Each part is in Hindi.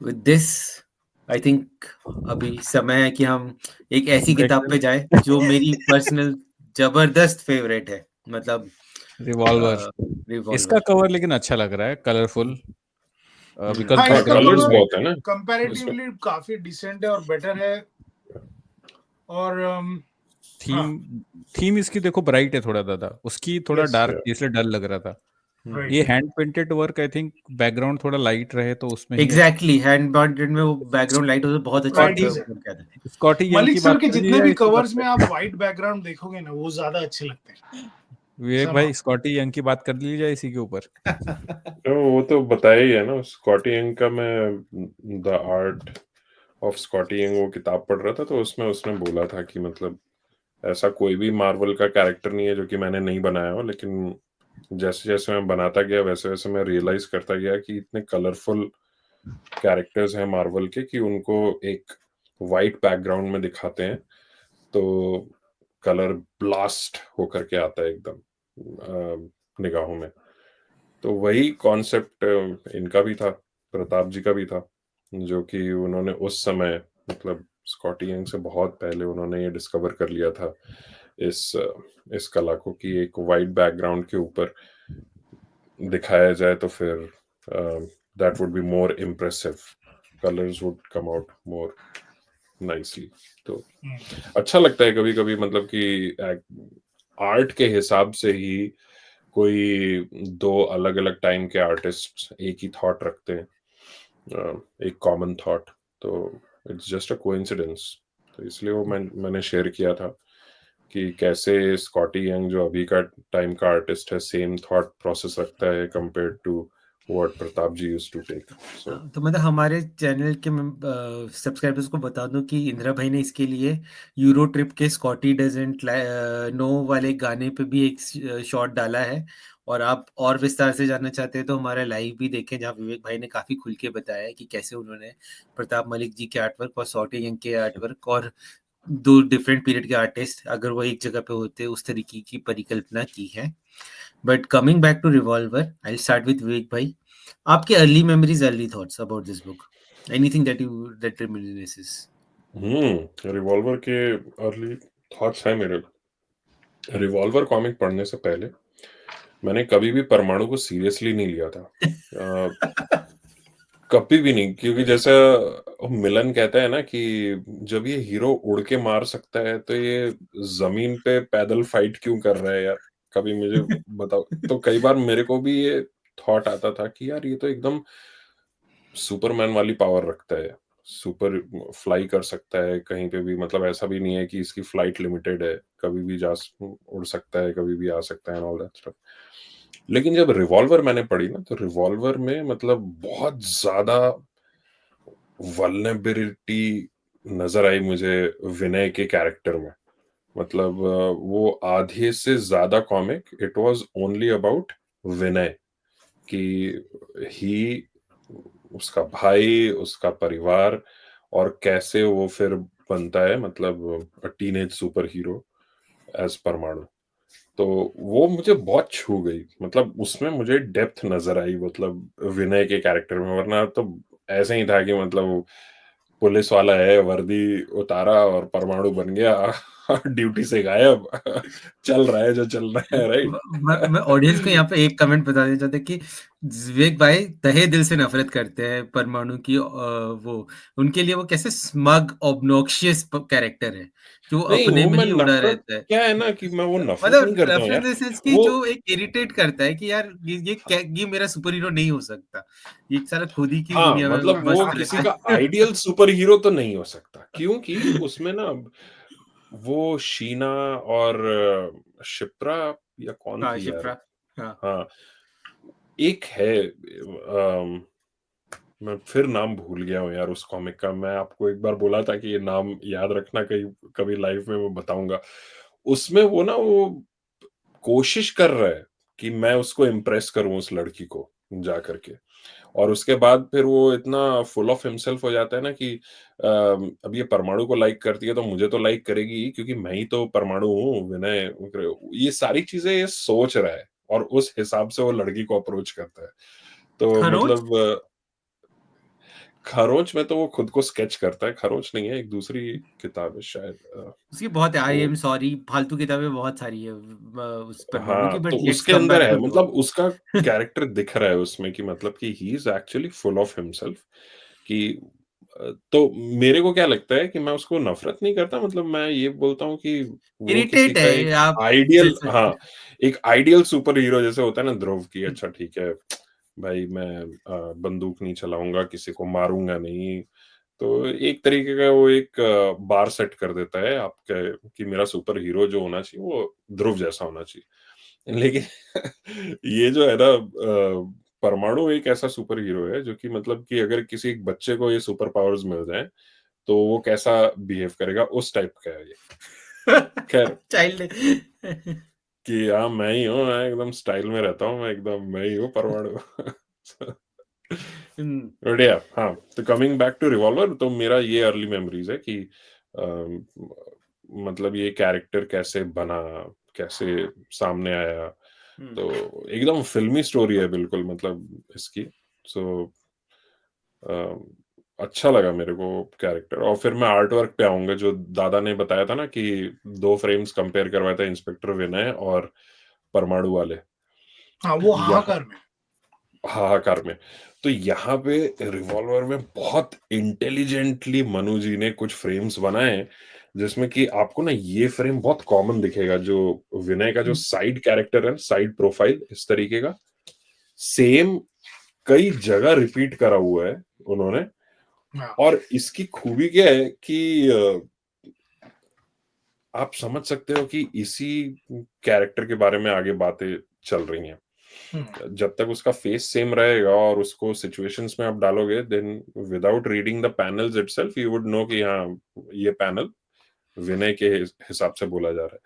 विद दिस आई थिंक अभी समय है कि हम एक ऐसी ब्रेक किताब पे जाए जो मेरी पर्सनल जबरदस्त फेवरेट है, मतलब रिवॉल्वर। इसका रिवॉल्वर। कवर लेकिन अच्छा लग रहा है, कलरफुल, बिकॉज हाँ, इसका बैकग्राउंड कलर्स कवर बहुत है ना इसमें। कंपैरेटिवली काफी डिसेंट है और बेटर है। और थीम हाँ, थीम इसकी देखो ब्राइट है थोड़ा ज्यादा, उसकी थोड़ा यस, डार्क, इसलिए डर लग रहा था। ये right. Hand painted work, I think background थोड़ा लाइट रहे तो उसमें ही अच्छा। एग्जैक्टली, हैंड बॉन्डेड में वो बैकग्राउंड लाइट हो तो बहुत अच्छा राइट, स्कॉटी एग्जैक्ट। क्या था। स्कॉटी यंग मलिक की सर बात के कर ली जितने या भी इसी बात कवर्स में आप पे? व्हाइट बैकग्राउंड देखोगे ना, वो ज्यादा अच्छे लगते हैं विवेक somehow। भाई, स्कॉटी यंग की बात कर ली जाए इसी के ऊपर। तो वो तो बताया ही है ना, स्कॉटी यंग का मैं the art of Scotty Young वो किताब पढ़ रहा था, तो उसमें उसने बोला था कि मतलब ऐसा कोई भी मार्वल का कैरेक्टर नहीं है जो कि मैंने नहीं बनाया हो, लेकिन जैसे जैसे मैं बनाता गया वैसे वैसे मैं रियलाइज करता गया कि इतने कलरफुल कैरेक्टर्स हैं मार्वल के कि उनको एक वाइट बैकग्राउंड में दिखाते हैं तो कलर ब्लास्ट होकर के आता है एकदम निगाहों में। तो वही कॉन्सेप्ट इनका भी था, प्रताप जी का भी था, जो कि उन्होंने उस समय मतलब स्कॉटी यंग से बहुत पहले उन्होंने ये डिस्कवर कर लिया था इस इस कला को कि एक वाइट बैकग्राउंड के ऊपर दिखाया जाए तो फिर that would be more impressive, colours would come out more nicely. तो अच्छा लगता है कभी कभी मतलब कि आर्ट के हिसाब से ही कोई दो अलग अलग टाइम के आर्टिस्ट एक ही थॉट रखते हैं, एक कॉमन थॉट, तो इट्स जस्ट अ कोइंसिडेंस। तो इसलिए वो मैंने शेयर किया था कि कैसे स्कॉटी यंग जो अभी का टाइम का आर्टिस्ट है सेम थॉट प्रोसेस रखता है compare to what Pratap ji used to take. So तो मतलब हमारे चैनल के सब्सक्राइबर्स को बता दूं कि इंदिरा भाई ने इसके लिए यूरो ट्रिप के स्कॉटी डजंट नो वाले गाने पे भी एक शॉट डाला है। और आप और विस्तार से जानना चाहते हैं तो हमारा लाइव भी देखें, जहाँ विवेक भाई ने काफी खुल के बताया है कि कैसे उन्होंने प्रताप मलिक जी के आर्टवर्क और स्कॉटी यंग के आर्टवर्क और दो डिफरेंट पीरियड के आर्टिस्ट अगर वो एक जगह पे होते उस तरीके की परिकल्पना की है। But coming back to revolver, I start with Vivek भाई। आपके early memories, early thoughts about this book, anything that reminisces? Revolver के अर्ली थॉट्स हैं मेरे। रिवॉल्वर कॉमिक पढ़ने से पहले मैंने कभी भी परमाणु को सीरियसली नहीं लिया था, कभी भी नहीं, क्योंकि जैसा मिलन कहता है ना कि जब ये हीरो उड़ के मार सकता है तो ये जमीन पे पैदल फाइट क्यों कर रहा है यार, कभी मुझे बताओ। तो कई बार मेरे को भी ये थॉट आता था कि यार ये तो एकदम सुपरमैन वाली पावर रखता है, सुपर फ्लाई कर सकता है कहीं पे भी, मतलब ऐसा भी नहीं है कि इसकी फ्लाइट लिमिटेड है, कभी भी उड़ सकता है, कभी भी आ सकता है एंड ऑल दैट स्टफ। लेकिन जब रिवॉल्वर मैंने पढ़ी ना, तो रिवॉल्वर में मतलब बहुत ज्यादा वल्नरेबिलिटी नजर आई मुझे विनय के कैरेक्टर में। मतलब वो आधे से ज्यादा comic it was only about Vinay, कि ही, उसका भाई, उसका परिवार, और कैसे वो फिर बनता है मतलब टीनेज सुपर हीरो एज परमाणु। तो वो मुझे बहुत छू गई, मतलब उसमें मुझे डेप्थ नजर आई मतलब विनय के कैरेक्टर में, वरना तो ऐसे ही था कि मतलब पुलिस वाला है, वर्दी उतारा और परमाणु बन गया, ड्यूटी से गायब, चल रहा है जो चल रहा है, राइट। मैं ऑडियंस को यहाँ पे एक कमेंट बता देना चाहता कि विवेक भाई तहे दिल से नफरत करते हैं परमाणु की। वो उनके लिए वो कैसे स्मग ऑब्नॉक्शियस कैरेक्टर है कि वो नहीं अपने वो में मैं ही उड़ा नफरत, रहता है। क्या है ना कि मैं वो नफरत नहीं मतलब करता हूँ नफरत यार। इन द सेंस की वो जो एक इरिटेट करता है कि यार ये मेरा सुपर हीरो नहीं हो सकता, ये सारा खुद ही की हाँ दुनिया में मतलब वो मस्त किसी रहता का है। आइडियल सुपर हीरो तो नहीं हो सकता, क्योंकि उसमें ना वो शीना और शिप्रा, या कौन हाँ, थी यार। शिप्रा। हाँ। हाँ, एक है मैं फिर नाम भूल गया हूँ यार उस कॉमिक का, मैं आपको एक बार बोला था कि ये नाम याद रखना, कहीं कभी लाइफ में मैं बताऊंगा। उसमें वो ना वो कोशिश कर रहा है कि मैं उसको इम्प्रेस करूं उस लड़की को जा करके, और उसके बाद फिर वो इतना फुल ऑफ हिमसेल्फ हो जाता है ना कि अब ये परमाणु को लाइक करती है तो मुझे तो लाइक करेगी ही, क्योंकि मैं ही तो परमाणु हूँ विनय। ये सारी चीजें ये सोच रहा है और उस हिसाब से वो लड़की को अप्रोच करता है। तो खरोच। मतलब खरोच में तो वो खुद को स्केच करता है, खरोच नहीं है, एक दूसरी किताब है शायद। उसकी बहुत है, आई वो एम सॉरी, फालतू किताबें बहुत सारी है उस परमाणु की, हाँ, तो बट लेट्स उसके कम अंदर बैक है, टू मतलब उसका कैरेक्टर दिख रहा है उसमें कि मतलब कि he is actually full of himself कि तो मेरे को क्या लगता है कि मैं उसको नफरत नहीं करता, मतलब मैं ये बोलता हूँ कि वो किसी इरिटेट का है एक आप आइडियल, जैसा। हाँ, एक आइडियल सुपर हीरो जैसे होता है ना ध्रुव की, अच्छा ठीक है भाई, मैं बंदूक नहीं चलाऊंगा, किसी को मारूंगा नहीं, तो एक तरीके का वो एक बार सेट कर देता है आपके कि मेरा सुपर हीरो जो होना चाहिए वो ध्रुव जैसा होना चाहिए। लेकिन ये जो है ना परमाणु एक ऐसा सुपर हीरो है जो कि मतलब कि अगर किसी एक बच्चे को ये सुपर पावर्स मिल जाए तो वो कैसा बिहेव करेगा, उस टाइप का है ये। खैर, चाइल्ड। कि हाँ मैं ही हूँ, मैं एकदम स्टाइल में रहता हूँ, मैं एकदम मैं ही हूँ परमाणु। बढ़िया। हाँ, तो कमिंग बैक टू रिवॉल्वर, तो मेरा ये अर्ली मेमोरीज है कि अम, मतलब ये कैरेक्टर कैसे बना, कैसे सामने आया, तो एकदम फिल्मी स्टोरी है बिल्कुल, मतलब इसकी। सो अच्छा लगा मेरे को कैरेक्टर, और फिर मैं आर्ट वर्क पे आऊंगा, जो दादा ने बताया था ना कि 2 फ्रेम्स कंपेयर करवाया था इंस्पेक्टर विनय और परमाणु वाले। हाँ, वो यहाँ हाहाकार में। हाहाकार में, तो यहाँ पे रिवॉल्वर में बहुत इंटेलिजेंटली मनु जी ने कुछ फ्रेम्स बनाए हैं, जिसमें कि आपको ना ये फ्रेम बहुत कॉमन दिखेगा, जो विनय का जो साइड कैरेक्टर है, साइड प्रोफाइल इस तरीके का सेम कई जगह रिपीट करा हुआ है उन्होंने। हाँ। और इसकी खूबी क्या है कि आप समझ सकते हो कि इसी कैरेक्टर के बारे में आगे बातें चल रही हैं। जब तक उसका फेस सेम रहेगा और उसको सिचुएशंस में आप डालोगे, then without reading the panels itself you would know कि हाँ ये पैनल विनय के हिसाब से बोला जा रहा है।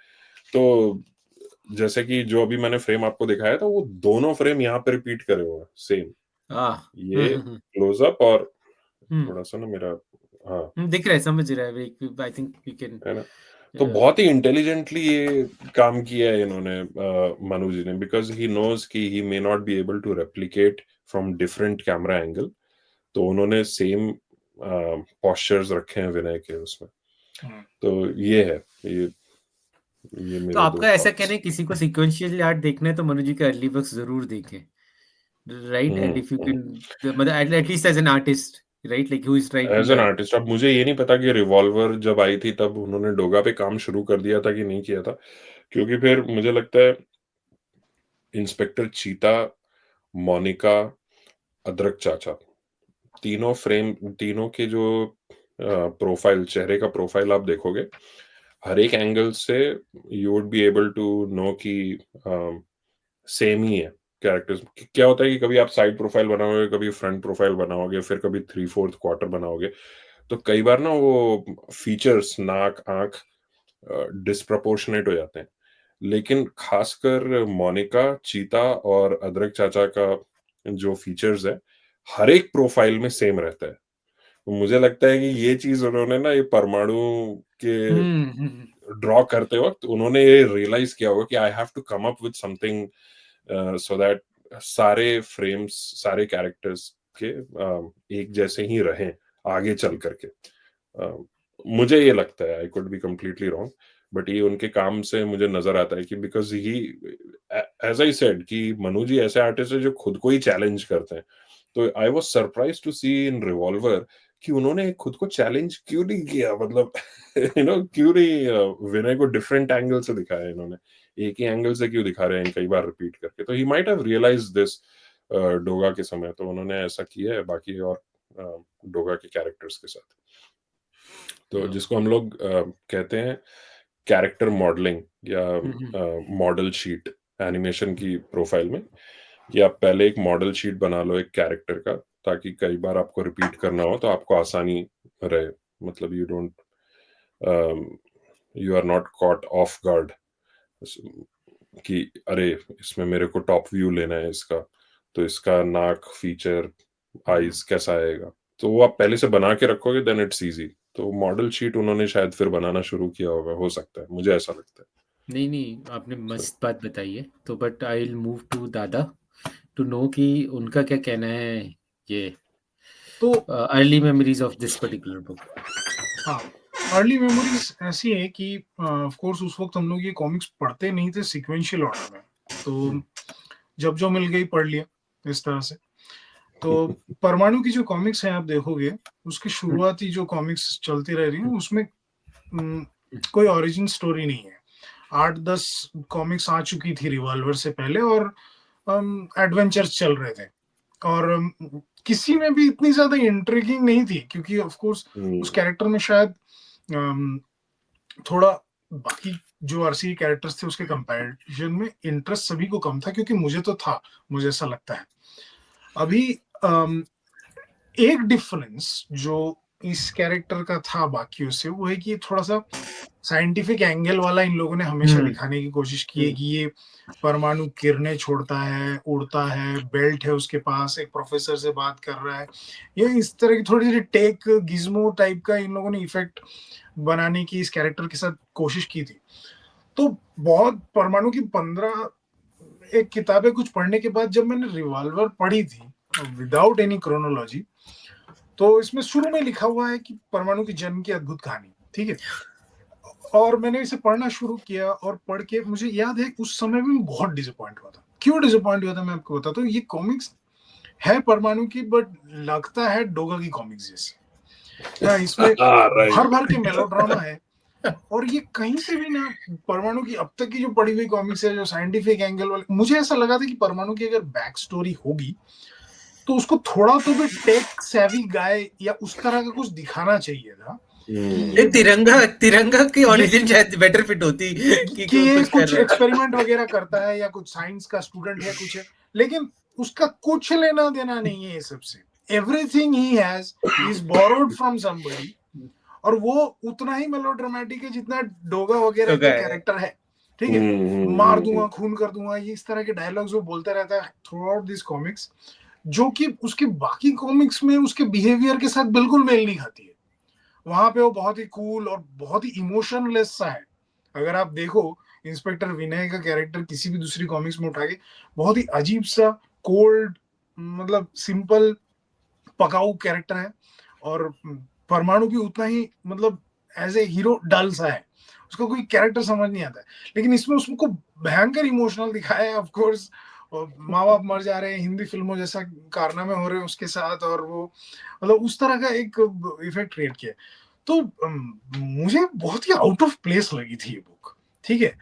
तो जैसे कि जो अभी मैंने फ्रेम आपको दिखाया था, वो दोनों फ्रेम यहाँ पे रिपीट करे हुए हैं सेम, ये क्लोजअप और थोड़ा सा ना मेरा, हाँ, दिख रहा है, समझ रहा है, आई थिंक वी कैन। है ना। तो बहुत ही इंटेलिजेंटली ये काम किया है इन्होंने मनु जी ने, बिकॉज ही नोज कि he may not be able to replicate from different camera angle, तो उन्होंने सेम पोस्चर्स रखे हैं विनय के उसमें। तो ये है, ये तो मेरे 2 आपका ऐसा कहना थॉट्स। है, किसी को सिक्वेंशियल आर्ट देखना है तो मनु जी का अर्ली वर्क्स जरूर देखें, right? And if you hmm. Can, मतलब at least as an artist, right, like who is trying to as an artist, अब मुझे ये नहीं पता कि रिवॉल्वर जब आई थी तब उन्होंने डोगा पे काम शुरू कर दिया था कि नहीं किया था, क्योंकि फिर मुझे लगता है इंस्पेक्टर चीता, मोनिका, अदरक चाचा, तीनों फ्रेम, तीनों के जो प्रोफाइल, चेहरे का प्रोफाइल आप देखोगे, हर एक एंगल से you would be able to know कि सेम ही है कैरेक्टर्स। क्या होता है कि कभी आप साइड प्रोफाइल बनाओगे, कभी फ्रंट प्रोफाइल बनाओगे, फिर कभी 3/4 क्वार्टर बनाओगे, तो कई बार ना वो फीचर्स, नाक, आंख डिस्प्रपोर्शनेट हो जाते हैं। लेकिन खासकर मोनिका, चीता और अदरक चाचा का जो फीचर्स है, हर एक प्रोफाइल में सेम रहता है। तो मुझे लगता है कि ये चीज उन्होंने ना, ये परमाणु के ड्रॉ करते वक्त उन्होंने ये रियलाइज किया होगा कि I have to come up with something so that सारे फ्रेम्स, सारे कैरेक्टर्स के एक जैसे ही रहें आगे चल करके। मुझे ये लगता है, I could be completely wrong, but ये उनके काम से मुझे नजर आता है कि because he, as I said, कि मनु जी ऐसे आर्टिस्ट है जो खुद को ही चैलेंज करते हैं। तो I was surprise to see in Revolver कि उन्होंने खुद को चैलेंज क्यों नहीं किया, मतलब क्यों नहीं विनय को डिफरेंट एंगल से दिखाया इन्होंने, एक ही एंगल से क्यों दिखा रहे हैं कई बार रिपीट करके। तो he might have realise this Doga के समय, तो उन्होंने ऐसा किया है बाकी और डोगा के कैरेक्टर्स के साथ। तो जिसको हम लोग कहते हैं कैरेक्टर मॉडलिंग या मॉडल शीट एनिमेशन की प्रोफाइल में, कि आप पहले एक मॉडल शीट बना लो एक कैरेक्टर का, ताकि कई बार आपको रिपीट करना हो तो आपको आसानी रहे, मतलब you are not caught off guard कि अरे इसमें मेरे को टॉप व्यू लेना है इसका, तो इसका नाक, फीचर, आईज कैसा आएगा, तो वो आप पहले से बना के रखोगे, देन इट्स इजी। तो मॉडल शीट उन्होंने शायद फिर बनाना शुरू किया होगा, हो सकता है, मुझे ऐसा लगता है। नहीं नहीं, आपने So, मस्त बात बताई है, तो but I will move to दादा टू नो कि उनका क्या कहना है ये। तो early memories of this particular book. हाँ, अर्ली मेमोरीज ऐसी है कि ऑफ कोर्स उस वक्त हम लोग ये कॉमिक्स पढ़ते नहीं थे सीक्वेंशियल ऑर्डर में, तो जब जो मिल गई पढ़ लिया इस तरह से। तो परमाणु की जो कॉमिक्स हैं आप देखोगे, उसकी शुरुआती जो कॉमिक्स चलती रह रही हैं उसमें कोई ओरिजिन स्टोरी नहीं है। 8-10 कॉमिक्स आ चुकी थी रिवॉल्वर से पहले और एडवेंचर्स चल रहे थे, और किसी में भी इतनी ज्यादा इंट्रिगिंग नहीं थी, क्योंकि ऑफ कोर्स उस कैरेक्टर में शायद थोड़ा बाकी जो आरसी कैरेक्टर्स थे उसके कंपैरिजन में इंटरेस्ट सभी को कम था, क्योंकि मुझे तो था, मुझे ऐसा लगता है। अभी एक डिफरेंस जो इस कैरेक्टर का था बाकियों से, वो है कि थोड़ा सा साइंटिफिक एंगल वाला इन लोगों ने हमेशा दिखाने की कोशिश की है कि ये परमाणु किरणें छोड़ता है, उड़ता है, बेल्ट है उसके पास, एक प्रोफेसर से बात कर रहा है। ये इस तरह की थोड़ी सी टेक गिज्मो टाइप का इन लोगों ने इफेक्ट बनाने की इस कैरेक्टर के साथ कोशिश की थी। तो बहुत परमाणु की 15 एक किताबें कुछ पढ़ने के बाद जब मैंने रिवॉल्वर पढ़ी थी विदाउट एनी क्रोनोलॉजी, तो इसमें शुरू में लिखा हुआ है कि परमाणु की जन्म की अद्भुत कहानी, ठीक है। और मैंने इसे पढ़ना शुरू किया और पढ़ के मुझे याद है उस समय भी मैं बहुत डिसअपॉइंट हुआ था। क्यों डिसअपॉइंट हुआ था मैं आपको बताता हूँ। ये कॉमिक्स है परमाणु की, बट लगता है डोगा की कॉमिक्स जैसे। इसमें भर भर के मेलोड्रामा है, और ये कहीं से भी ना परमाणु की अब तक की जो पढ़ी हुई कॉमिक्स है जो साइंटिफिक एंगल वाले, मुझे ऐसा लगा था कि परमाणु की अगर बैक स्टोरी होगी तो उसको थोड़ा तो भी टेक सेवी गाय या उस तरह का कुछ दिखाना चाहिए था। ये तिरंगा की ओरिजिन शायद बेटर फिट होती कि ये कुछ एक्सपेरिमेंट वगैरह करता है या कुछ साइंस का स्टूडेंट है कुछ है, लेकिन उसका कुछ लेना देना नहीं है ये सबसे। Everything he has is borrowed from somebody, और वो उतना ही मेलोड्रामेटिक है जितना डोगा वगैरह का कैरेक्टर है, ठीक है। मार दूंगा, खून कर दूंगा, ये इस तरह के डायलॉग्स वो बोलता रहता है थ्रू आउट दिस कॉमिक्स, जो कि उसके बाकी कॉमिक्स में उसके बिहेवियर के साथ बिल्कुल मेल नहीं खाती है। वहां पे वो बहुत ही कूल और बहुत ही इमोशनलेस सा है। अगर आप देखो इंस्पेक्टर विनय का कैरेक्टर किसी भी दूसरी कॉमिक्स में उठा के, बहुत ही अजीब सा कोल्ड, मतलब सिंपल पकाऊ कैरेक्टर है, और परमाणु भी उतना ही मतलब एज ए हीरो डल सा है, उसका कोई कैरेक्टर समझ नहीं आता है। लेकिन इसमें उसको भयंकर इमोशनल दिखाया है। ऑफ कोर्स माँ बाप मर जा रहे हैं, हिंदी फिल्मों जैसा कारनामे हो रहे हैं उसके साथ, और वो मतलब उस तरह का एक इफेक्ट क्रिएट किया। तो मुझे बहुत ही आउट ऑफ प्लेस लगी थी ये बुक, ठीक है।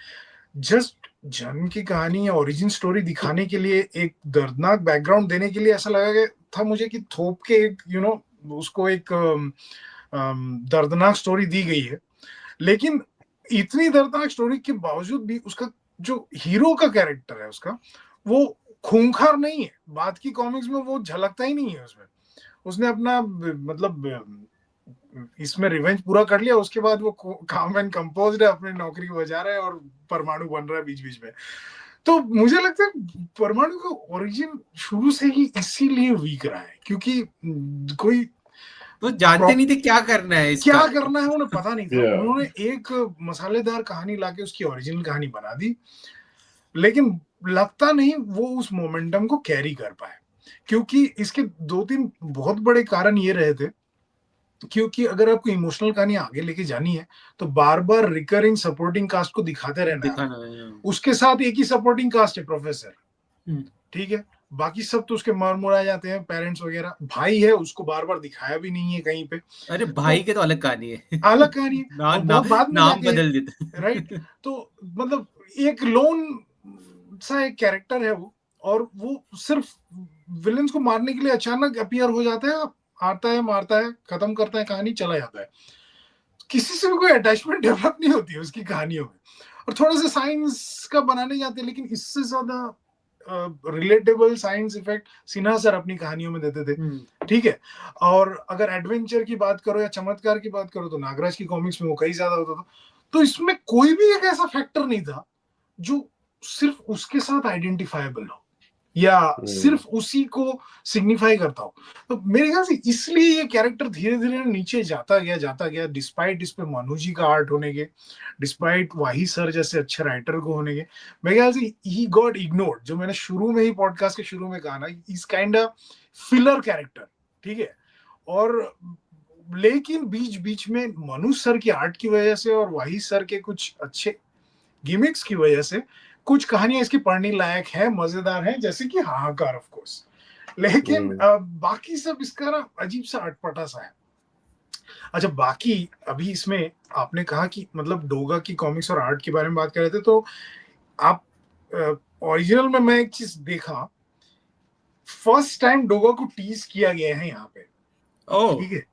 जस्ट जन्म की कहानी या ओरिजिन स्टोरी दिखाने के लिए, एक दर्दनाक बैकग्राउंड देने के लिए ऐसा लगा था मुझे कि थोप के एक उसको एक दर्दनाक स्टोरी दी गई है। लेकिन इतनी दर्दनाक स्टोरी के बावजूद भी उसका जो हीरो का कैरेक्टर है उसका, वो खूंखार नहीं है। बाद की कॉमिक्स में वो झलकता ही नहीं है उसमें। उसने अपना मतलब इसमें रिवेंज पूरा कर लिया, उसके बाद वो काम एंड कंपोज्ड है, अपनी नौकरी बजा रहा है और परमाणु बन रहा है बीच बीच में। तो मुझे लगता है परमाणु का ओरिजिन शुरू से ही इसीलिए वीक रहा है, क्योंकि कोई वो जानते नहीं थे क्या करना है इसका, क्या करना है उन्हें पता नहीं था। उन्होंने एक मसालेदार कहानी लाके उसकी ओरिजिनल कहानी बना दी, लेकिन लगता नहीं वो उस मोमेंटम को कैरी कर पाए, क्योंकि इसके 2-3 बहुत बड़े कारण ये रहे थे। क्योंकि अगर आपको इमोशनल कहानी आगे लेके जानी है तो बार बार रिकरिंग सपोर्टिंग कास्ट को दिखाते रहना है। उसके साथ एक ही सपोर्टिंग कास्ट है, प्रोफेसर, ठीक है। बाकी सब तो उसके मर मुड़ा जाते हैं, पेरेंट्स वगैरह। भाई है, उसको बार बार दिखाया भी नहीं है कहीं पे। अरे भाई के तो अलग कहानी है, अलग कहानी है, बहुत बाद में नाम बदल देते, राइट। तो मतलब एक लोन सा एक कैरेक्टर है वो, और वो सिर्फ विलेंस को मारने के लिए अचानक अपीयर हो जाता है, आता है, मारता है, खत्म करता है कहानी, चला जाता है। किसी से भी कोई अटैचमेंट डेवलप नहीं होती है उसकी कहानियों में। और थोड़ा सा साइंस का बनाने जाते हैं, लेकिन इससे ज्यादा relatable science effect Sinha sir अपनी कहानियों में देते थे, ठीक है। और अगर एडवेंचर की बात करो या चमत्कार की बात करो तो नागराज की कॉमिक्स में वो कई ज्यादा होता था। तो इसमें कोई भी एक ऐसा फैक्टर नहीं था जो सिर्फ उसके साथ आइडेंटिफाइबल हो या सिर्फ उसी को सिग्निफाई करता हो। तो मेरे ख्याल से इसलिए ये कैरेक्टर धीरे धीरे नीचे जाता गया, डिस्पाइट इस पे मनु जी का आर्ट होने के, डिस्पाइट वाही सर जैसे अच्छे राइटर को होने के। मेरे ख्याल से ही गॉट इग्नोर्ड, जो मैंने शुरू में ही पॉडकास्ट के शुरू में कहा ना, is kind of filler character, ठीक है। और लेकिन बीच बीच में मनु सर की आर्ट की वजह से और वाही सर के कुछ अच्छे गिमिक्स की वजह से कुछ कहानियां इसकी पढ़ने लायक है, मजेदार है, जैसे कि हाहाकार ऑफ कोर्स। लेकिन बाकी सब इसका ना अजीब सा अटपटा सा है। अच्छा, बाकी अभी इसमें आपने कहा कि मतलब डोगा की कॉमिक्स और आर्ट के बारे में बात कर रहे थे, तो आप ओरिजिनल में मैं एक चीज देखा, फर्स्ट टाइम डोगा को टीज किया गया है यहाँ पे, ठीक है,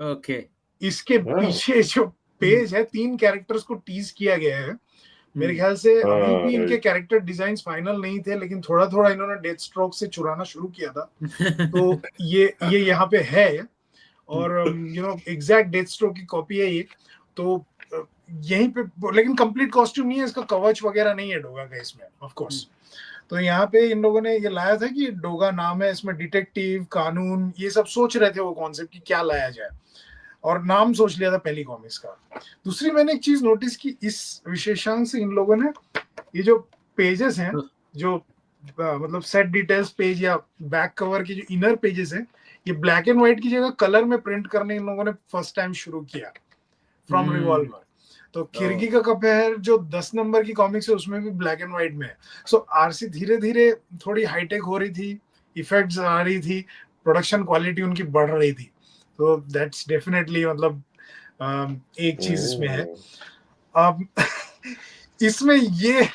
ओके। इसके पीछे जो पेज है 3 कैरेक्टर्स को टीज किया गया है। मेरे ख्याल से अभी भी इनके कैरेक्टर डिजाइन फाइनल नहीं थे, लेकिन थोड़ा थोड़ा इन्होंने डेथ स्ट्रोक से चुराना शुरू किया था। तो ये यहाँ पे है, और एग्जैक्ट डेथ स्ट्रोक की कॉपी है ये। तो यहीं पे, लेकिन कंप्लीट कॉस्ट्यूम नहीं है, इसका कवच वगैरह नहीं है डोगा का इसमें, ऑफ कोर्स। तो यहाँ पे इन लोगों ने ये लाया था कि डोगा नाम है, इसमें डिटेक्टिव, कानून, ये सब सोच रहे थे वो कॉन्सेप्ट कि क्या लाया जाए, और नाम सोच लिया था पहली कॉमिक्स का। दूसरी मैंने एक चीज नोटिस की, इस विशेषांक से इन लोगों ने ये जो पेजेस हैं, जो मतलब सेट डिटेल्स पेज या बैक कवर के जो इनर पेजेस हैं, ये ब्लैक एंड व्हाइट की जगह कलर में प्रिंट करने इन लोगों ने फर्स्ट टाइम शुरू किया फ्रॉम रिवॉल्वर। तो किरगी का कपहर जो 10 नंबर की कॉमिक्स है उसमें भी ब्लैक एंड व्हाइट में है। सो आरसी धीरे धीरे थोड़ी हाईटेक हो रही थी, इफेक्ट्स आ रही थी, प्रोडक्शन क्वालिटी उनकी बढ़ रही थी। तो दैट्स डेफिनेटली मतलब एक चीज इसमें है। अब इसमें ये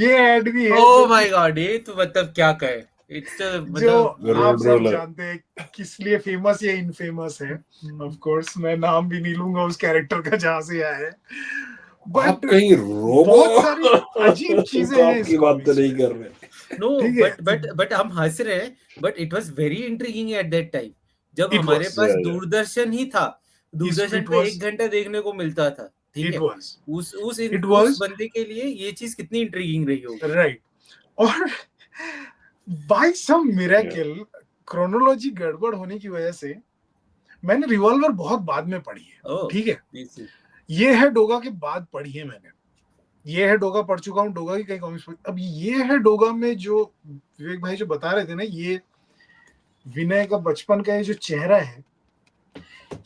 ऐड भी है, ओह माय गॉड, ये तो मतलब क्या कहे, जो आप सब जानते हैं किस लिए फेमस या इनफेमस है। ऑफ कोर्स मैं नाम भी नहीं लूंगा उस कैरेक्टर का जहां से आया है, बट कहीं बहुत सारी अजीब चीजें हैं, की बात तो नहीं कर रहे। नो, बट हम हंस रहे हैं, but it was very intriguing at that time, जब हमारे पास दूरदर्शन ही था, दूरदर्शन पे 1 घंटा देखने को मिलता था, ठीक है। उस बंदे के लिए ये चीज कितनी इंट्रिगिंग रही होगी, राइट। और बाय सम मिरेकल क्रोनोलॉजी गड़बड़ होने की वजह से मैंने रिवॉल्वर बहुत बाद में पढ़ी है, ठीक है। ये है डोगा के बाद पढ़ी है मैंने, ये है डोगा पढ़ चुका हूँ, डोगा की कई कॉमिक्स पढ़ी। अब ये है डोगा में जो विवेक भाई जो बता रहे थे ना, ये विनय का बचपन का ये जो चेहरा है,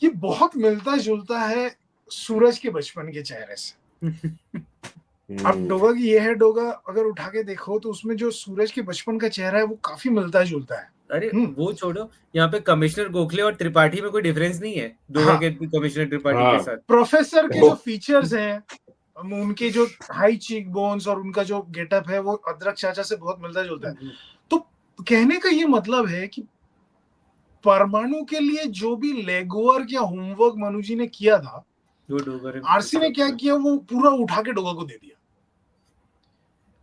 ये बहुत मिलता जुलता है सूरज के बचपन के चेहरे से। अब डोगा की ये है डोगा अगर उठा के देखो तो उसमें जो सूरज के बचपन का चेहरा है वो काफी मिलता जुलता है। अरे वो छोड़ो, यहाँ पे कमिश्नर गोखले और त्रिपाठी में कोई डिफरेंस नहीं है डोगा के कमिश्नर त्रिपाठी के साथ। प्रोफेसर के जो फीचर्स हैं, उनके जो हाई चीक बोन्स और उनका जो गेटअप है वो अदरक चाचा से बहुत मिलता जुलता है। तो कहने का ये मतलब है कि परमाणु के लिए जो भी लेगवर्क या होमवर्क मनु जी ने किया था, आरसी ने क्या किया, वो पूरा उठा के डोगा को दे दिया,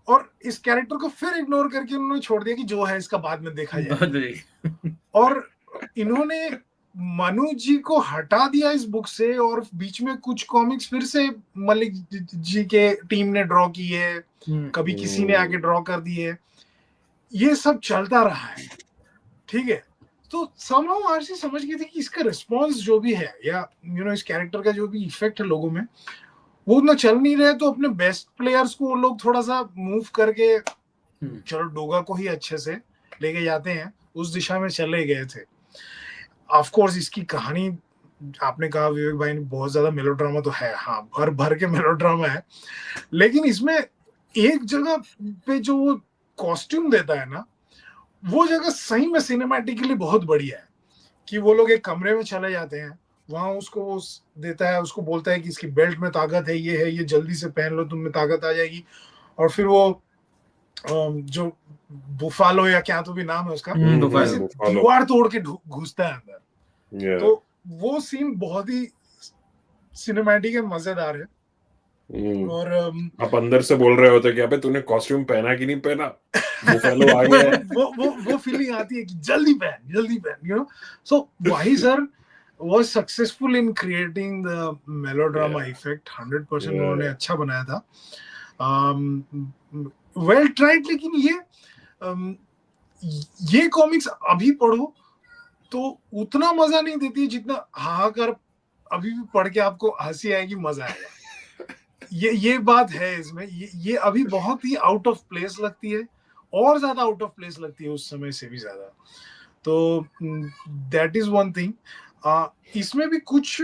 और इस कैरेक्टर को फिर इग्नोर करके उन्होंने छोड़ दिया कि जो है इसका बाद में देखा जाए। और इन्होंने मनु जी को हटा दिया इस बुक से, और बीच में कुछ कॉमिक्स फिर से मलिक जी के टीम ने ड्रॉ की है, कभी किसी ने आके ड्रॉ कर दी है, ये सब चलता रहा है, ठीक है। तो समहाउ आरसी समझ गई थी कि इसका रिस्पॉन्स जो भी है, या इस कैरेक्टर का जो भी इफेक्ट है लोगों में, वो उतना चल नहीं रहे, तो अपने बेस्ट प्लेयर्स को वो लोग थोड़ा सा मूव करके चलो डोगा को ही अच्छे से लेके जाते हैं, उस दिशा में चले गए थे। ऑफ कोर्स इसकी कहानी आपने कहा विवेक भाई ने, बहुत ज्यादा मेलोड्रामा तो है, हाँ, भर भर के मेलोड्रामा है, लेकिन इसमें एक जगह पे जो वो कॉस्ट्यूम देता है ना, वो जगह सही में सिनेमैटिकली बहुत बढ़िया है। कि वो लोग एक कमरे में चले जाते हैं, वहां उसको देता है, उसको बोलता है कि इसकी बेल्ट में ताकत है, ये जल्दी से पहन लो, तुम में ताकत आ जाएगी। और फिर वो जो बुफालो या क्या तो भी नाम है उसका, दीवार तोड़ के घुसता है अंदर। तो वो सीन बहुत ही सिनेमैटिक है, मजेदार है। और आप अंदर से बोल रहे होते कि अबे तूने कॉस्ट्यूम पहना कि नहीं पहना, बुफालो आ गया है। वो फीलिंग आती है कि जल्दी पहन, सो वाही sir was successful in creating the melodrama effect 100%। उन्होंने अच्छा बनाया था, well tried। लेकिन ये कॉमिक्स अभी पढ़ो तो उतना मजा नहीं देती जितना हाहाकार अभी भी पढ़ के आपको हंसी आएगी, मजा आएगा। ये बात है इसमें, ये अभी बहुत ही आउट ऑफ प्लेस लगती है, और ज्यादा आउट ऑफ प्लेस लगती है उस समय से भी ज्यादा। तो दैट इज वन थिंग. इसमें भी कुछ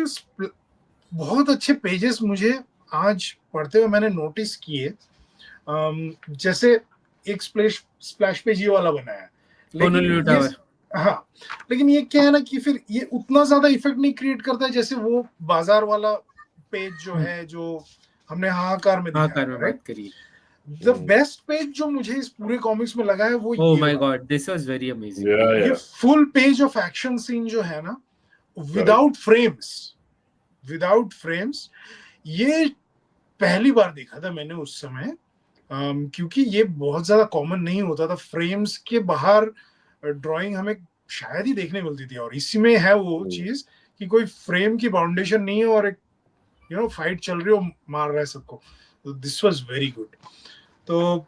बहुत अच्छे पेजेस मुझे आज पढ़ते हुए मैंने नोटिस किए. जैसे एक स्प्लैश पेज ये वाला बनाया है, लेकिन ये हाँ, लेकिन ये क्या है ना कि फिर ये उतना ज्यादा इफेक्ट नहीं क्रिएट करता है जैसे वो बाजार वाला पेज जो है, जो हमने हाहाकार में बात करी. द बेस्ट पेज जो मुझे इस पूरे कॉमिक्स में लगा है वो oh my God, this was very amazing. ये full page of action scene जो है ना, विदाउट फ्रेम्स, ये पहली बार देखा था मैंने उस समय. क्योंकि ये बहुत ज्यादा कॉमन नहीं होता था, फ्रेम्स के बाहर ड्राइंग हमें शायद ही देखने मिलती थी. और इसी में है वो चीज कि कोई फ्रेम की बाउंडेशन नहीं है और एक फाइट चल रही हो, मार रहा है सबको. तो दिस वाज वेरी गुड. तो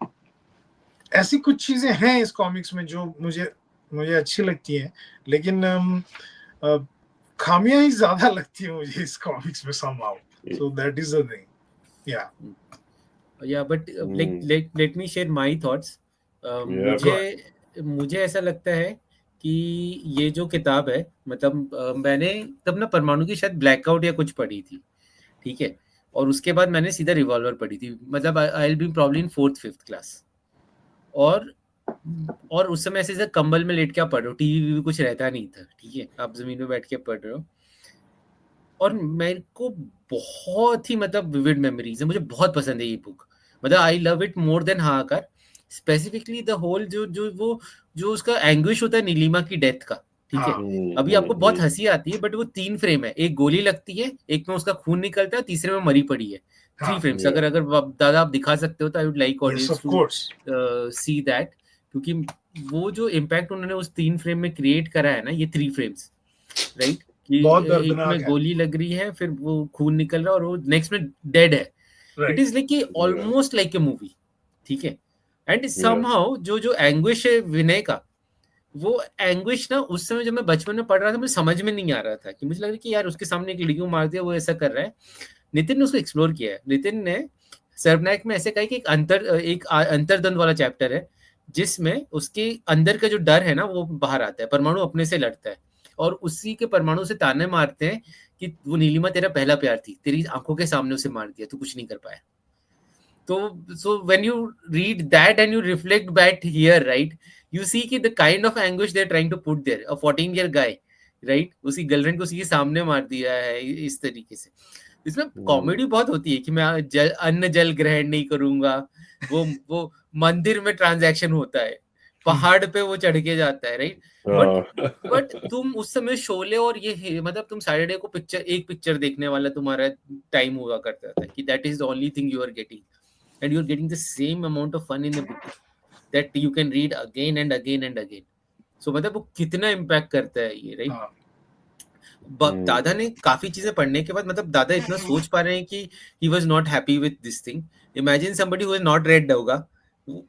ऐसी कुछ चीजें हैं इस कॉमिक्स में जो मुझे अच्छी लगती हैं, लेकिन खामियां ही ज्यादा लगती है मुझे इस कॉमिक्स में somehow. So that is the thing. Yeah, but let me share my thoughts. मुझे ऐसा लगता है कि ये जो किताब है, मतलब मैंने तब ना परमाणु की शायद ब्लैकआउट या कुछ पढ़ी थी, ठीक है, और उसके बाद मैंने सीधा रिवॉल्वर पढ़ी थी. मतलब I will be probably in 4th 5th class. और उस समय ऐसे कंबल में लेट के आप पढ़ रहे हो, टीवी भी कुछ रहता नहीं था, ठीक है, आप जमीन में बैठ के पढ़ रहे हो. और मेरे को बहुत ही मतलब विविड मेमोरीज है, मुझे बहुत पसंद है ये बुक. मतलब I love it more than हाहाकार. स्पेसिफिकली द होल जो उसका एंग्विश होता है नीलिमा की डेथ का, ठीक है. अभी आपको बहुत हंसी आती है, बट वो 3 फ्रेम है. एक गोली लगती है, एक में उसका खून निकलता है, तीसरे में मरी पड़ी है. 3 फ्रेम्स. अगर दादा आप दिखा सकते हो तो I would like audience to see that, क्योंकि वो जो इम्पैक्ट उन्होंने उस 3 फ्रेम में क्रिएट करा है ना, ये 3 फ्रेम्स, राइट, कि एक में गोली लग रही है, फिर वो खून निकल रहा है, और वो नेक्स्ट में डेड है. It is like almost like a movie, ठीक है. एंड समहाउ जो एंग्विश है विनय का, वो एंग्विश ना उस समय जब मैं बचपन में पढ़ रहा था मुझे समझ में नहीं आ रहा था, कि मुझे लग रहा है कि यार उसके सामने एक लड़की को मार दिया, वो ऐसा कर रहा है. नितिन ने उसको एक्सप्लोर किया है. नितिन ने सर्वनायक में ऐसे कहा कि एक अंतर्द्वंद वाला चैप्टर है, जिसमें उसके अंदर का जो डर है ना वो बाहर आता है. परमाणु अपने से लड़ता है, और उसी के परमाणु से ताने मारते हैं कि वो नीलिमा तेरा पहला प्यार थी, तेरी आंखों के सामने उसे मार दिया, तू कुछ नहीं कर पाया. तो so when you read that and you reflect back here, right, you see कि the kind of anguish they're trying to put there. A 14-year guy, right, उसी गर्लफ्रेंड को उसी के सामने मार दिया है इस तरीके से. इसमें कॉमेडी बहुत होती है कि मैं अन्न जल ग्रहण नहीं करूंगा, वो मंदिर में ट्रांजैक्शन होता है, पहाड़ पे वो चढ़ के जाता है, राइट. बट तुम उस समय शोले और ये मतलब तुम सैटरडे को एक पिक्चर देखने वाला तुम्हारा टाइम हुआ करता था, कि that is the only thing you are getting, and you're getting the same amount of fun in the book that you can read again and again and again. So मतलब वो कितना इम्पैक्ट करता है ये, राइट. दादा ने काफी चीजें पढ़ने के बाद, मतलब दादा इतना सोच पा रहे हैं कि he was not happy with this thing. Imagine somebody who has not read होगा,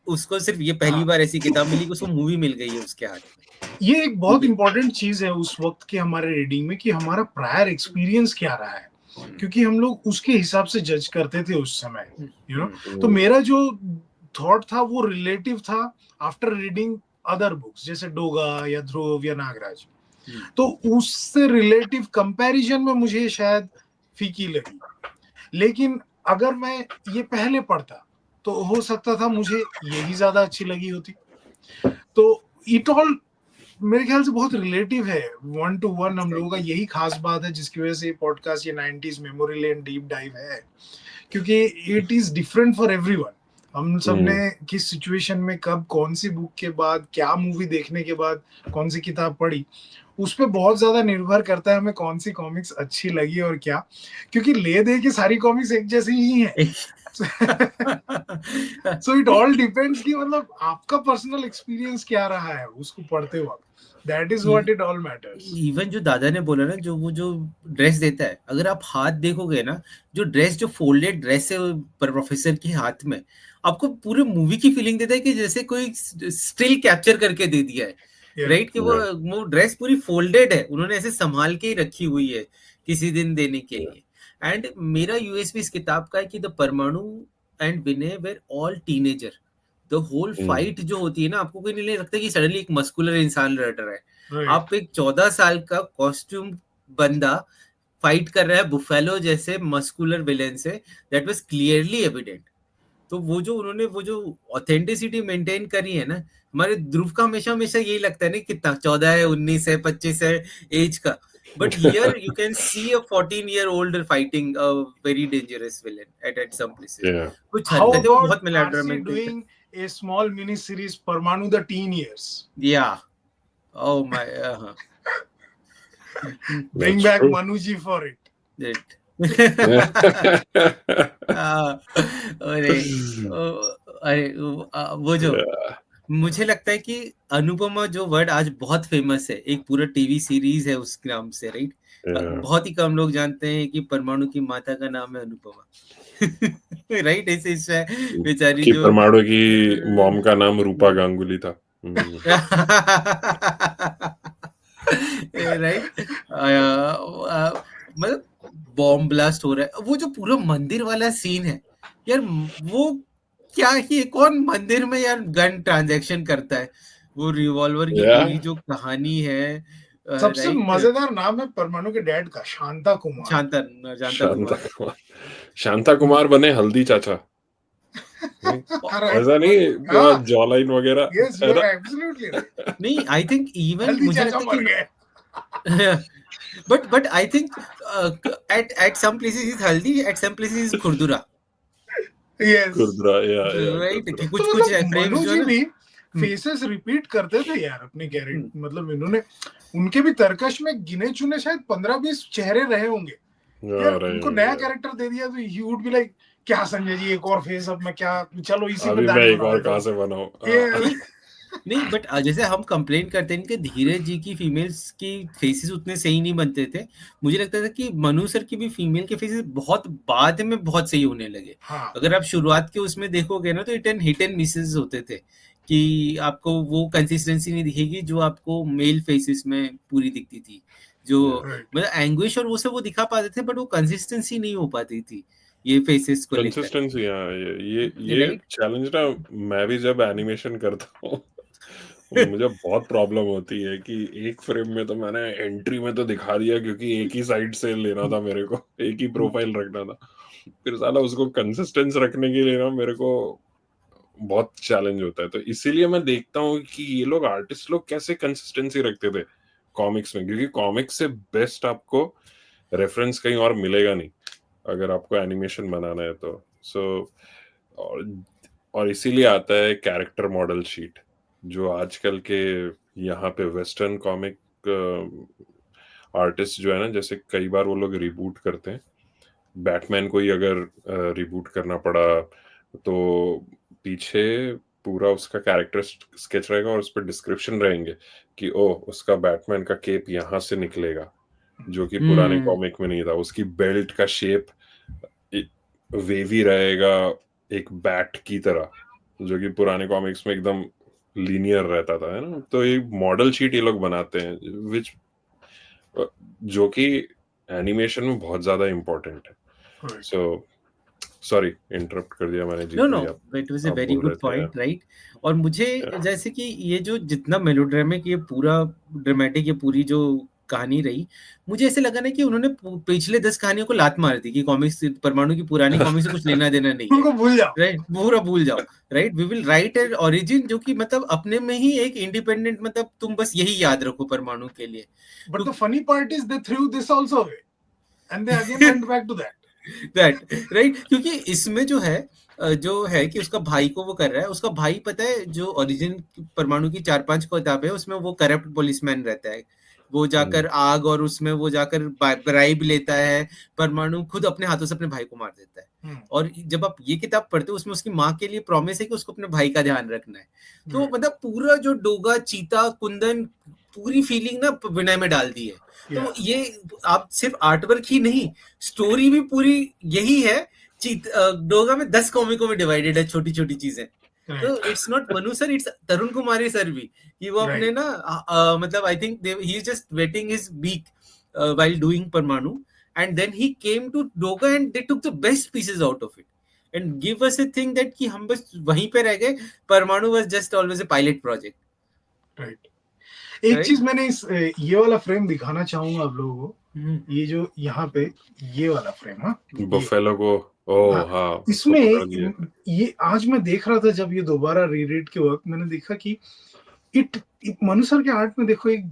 उसको सिर्फ ये पहली बार ऐसी किताब मिली कि उसको मूवी मिल गई है उसके हाथ में. ये एक बहुत इंपॉर्टेंट चीज है उस वक्त के हमारे रीडिंग में, कि हमारा प्रायर एक्सपीरियंस क्या रहा है, क्योंकि हम लोग उसके हिसाब से जज करते थे उस समय, तो मेरा जो थॉट था वो रिलेटिव था आफ्टर रीडिंग अदर बुक्स जैसे डोगा या ध्रुव या नागराज. तो उससे रिलेटिव कंपैरिजन में मुझे शायद फीकी लगी. लेकिन अगर मैं ये पहले पढ़ता तो हो सकता था मुझे यही ज्यादा अच्छी लगी होती. तो इट ऑल मेरे ख्याल से बहुत रिलेटिव है, 1 to 1. हम लोगों का यही खास बात है जिसकी वजह से ये पॉडकास्ट ये 90s memory lane deep dive है, क्योंकि it is different for everyone. हम सब ने किस सिचुएशन में कब कौन सी बुक के बाद क्या मूवी देखने के बाद कौन सी किताब पढ़ी, उस पर बहुत ज्यादा निर्भर करता है हमें कौन सी कॉमिक्स अच्छी लगी और क्या, क्योंकि ले दे के सारी कॉमिक्स एक जैसी ही है. सो इट ऑल डिपेंड्स कि मतलब आपका पर्सनल एक्सपीरियंस क्या रहा है उसको पढ़ते वक्त. That is what it all matters. Even जो दादा ने बोला ना, जो ड्रेस देता है, अगर आप हाथ देखोगे ना, जो ड्रेस जो फोल्डेड ड्रेस है प्रोफेसर के हाथ में, आपको पूरी मूवी की फीलिंग देता है कि जैसे कोई स्टिल कैप्चर करके दे दिया है, राइट, कि वो ड्रेस पूरी फोल्डेड है, उन्होंने ऐसे संभाल के ही रखी हुई है किसी दिन देने के लिए. एंड मेरा यूएसपी इस किताब का है कि the Parmanu and Vinay were all teenager. The whole fight जो होती है ना, आपको कोई नहीं लगता कि सडनली एक मस्कुलर इंसान लड़ रहा है। आप एक 14 साल का कॉस्ट्यूम बंदा फाइट कर रहा है बुफेलो जैसे मस्कुलर विलेन से, दैट वाज क्लियरली एविडेंट। तो वो जो उन्होंने वो जो ऑथेंटिसिटी मेंटेन करी है ना, हमारे ध्रुव का हमेशा हमेशा यही लगता है ना, कितना 14 है, 19 है, 25 है एज का, but here you can see a 14-year-old fighting a very dangerous villain at some places. कुछ How हरकतें वो about बहुत RC मेलोड्रामेटिक है। doing a small mini series Parmanu the Teen Years? Yeah. Oh my. Bring That's back true. Manuji for it. अरे वो जो मुझे लगता है कि अनुपमा जो वर्ड आज बहुत फेमस है, एक पूरा टीवी सीरीज है उस नाम से, राइट? बहुत ही कम लोग जानते हैं कि परमाणु की माता का नाम है अनुपमा। राइट? ऐसे बेचारी जो परमाणु की मॉम का नाम रूपा गांगुली था। राइट? मतलब बॉम्ब ब्लास्ट हो रहा है, वो जो पूरा मंदिर वाला सीन है यार, वो क्या ही, कौन मंदिर में यार गन ट्रांजैक्शन करता है? वो रिवॉल्वर की पूरी जो कहानी है, सबसे मजेदार नाम है परमाणु के डैड का, शांता कुमार। शांता कुमार बने हल्दी चाचा। ऐसा नहीं, जॉ लाइन वगैरह। Yes, you are absolutely right. नहीं, आई थिंक इवन मुझे लगता है कि but I think at some places is haldi, at some places is खुरदुरा। Yes. खुरदुरा, right? कि कुछ मनु जी भी फेसेस रिपीट करते थे यार अपने कैरेक्टर, मतलब इन्होंने उनके भी तरकश में गिने चुने शायद 15-20 चेहरे रहे होंगे यार, उनको नया कैरेक्टर दे दिया तो ही वुड बी लाइक, क्या संजय जी एक और फेस, अब मैं क्या, चलो इसी में दाढ़ी एक और कहां से बनाऊं। नहीं, बट जैसे हम कंप्लेन करते हैं कि धीरज जी की फीमेल्स की फेसेस उतने सही नहीं बनते थे, मुझे लगता था कि मनु सर की भी फीमेल के फेसेस बहुत बाद में बहुत सही होने लगे। अगर आप शुरुआत के उसमें देखोगे ना, तो हिट एंड मिसेस होते थे कि आपको वो कंसिस्टेंसी नहीं दिखेगी जो आपको मेल फेसेस में पूरी दिखती थी, जो मतलब एंग्विश और वो सब वो दिखा पाते थे, बट वो कंसिस्टेंसी नहीं हो पाती थी ये फेसेस को लेकर। कंसिस्टेंसी, ये चैलेंज ना, मैं भी जब एनिमेशन करता हूँ मुझे बहुत प्रॉब्लम होती है कि एक फ्रेम में तो मैंने एंट्री में तो दिखा दिया क्योंकि एक ही साइड से लेना था मेरे को, एक ही प्रोफाइल रखना था, फिर साला उसको कंसिस्टेंस रखने के लिए ना मेरे को बहुत चैलेंज होता है। तो इसीलिए मैं देखता हूँ कि ये लोग आर्टिस्ट लोग कैसे कंसिस्टेंसी रखते थे कॉमिक्स में, क्योंकि कॉमिक्स से बेस्ट आपको रेफरेंस कहीं और मिलेगा नहीं अगर आपको एनिमेशन बनाना है तो। और इसीलिए आता है कैरेक्टर मॉडल शीट, जो आजकल के यहाँ पे वेस्टर्न कॉमिक आर्टिस्ट जो है ना, जैसे कई बार वो लोग रिबूट करते हैं, बैटमैन को ही अगर रिबूट करना पड़ा तो पीछे पूरा उसका कैरेक्टर स्केच रहेगा और उस पर डिस्क्रिप्शन रहेंगे कि उसका बैटमैन का केप यहाँ से निकलेगा, जो कि पुराने कॉमिक में नहीं था। उसकी बेल्ट का शेप वेवी रहेगा एक बैट की तरह, जो कि पुराने कॉमिक्स में एकदम लीनियर रहता था, है ना। तो एक मॉडल शीट ये लोग बनाते हैं जो कि एनिमेशन में बहुत ज्यादा इम्पोर्टेंट है। सो सॉरी इंटरप्ट कर दिया मैंने। No, it was a very good point, right? और मुझे जैसे कि ये जो जितना मेलोड्रामिक ये पूरा ड्रामेटिक ये पूरी जो कहानी रही, मुझे ऐसे लगा ना कि उन्होंने पिछले 10 कहानियों को लात मार दी कि कॉमिक्स, परमाणु की पुरानी कॉमिक्स से कुछ लेना देना नहीं है, उनको भूल जाओ, राइट? पूरा भूल जाओ, right? We will write an origin जो कि मतलब अपने में ही एक इंडिपेंडेंट, मतलब तुम बस यही याद रखो परमाणु के लिए। But the funny part is they threw this also away and they again went back to that, right? क्योंकि इसमें जो है कि उसका भाई को वो कर रहा है, उसका भाई पता है जो ओरिजिन परमाणु की 4-5 किताबें है उसमें वो करप्ट पुलिसमैन रहता है, वो जाकर आग और उसमें वो जाकर ब्राइब लेता है, परमाणु खुद अपने हाथों से अपने भाई को मार देता है। और जब आप ये किताब पढ़ते हो उसमें उसकी माँ के लिए प्रॉमिस है कि उसको अपने भाई का ध्यान रखना है। तो मतलब पूरा जो डोगा, चीता, कुंदन, पूरी फीलिंग ना विनय में डाल दी है। तो ये आप सिर्फ आर्टवर्क ही नहीं, स्टोरी भी पूरी यही है। डोगा में 10 कॉमिकों में डिवाइडेड है, छोटी छोटी चीजें। तो it's not Manu sir, it's Tarun Kumari sir भी, कि वो अपने ना मतलब I think he is just waiting his beak while doing Parmanu, and then he came to Doga and they took the best pieces out of it. And give us a thing that कि हम बस वहीं पे रह गए, Parmanu was just always a pilot project. Right. एक Right? चीज मैंने इस ये वाला फ्रेम दिखाना चाहूंगा आप लोगों को, ये जो यहाँ पे ये वाला फ्रेम, हाँ ये बफेलो को, ओह हाँ, हाँ, उसको इसमें पकड़ लिया। ये आज मैं देख रहा था जब ये दोबारा रीरीड के वक्त मैंने देखा कि इट मनु सर के आर्ट में देखो एक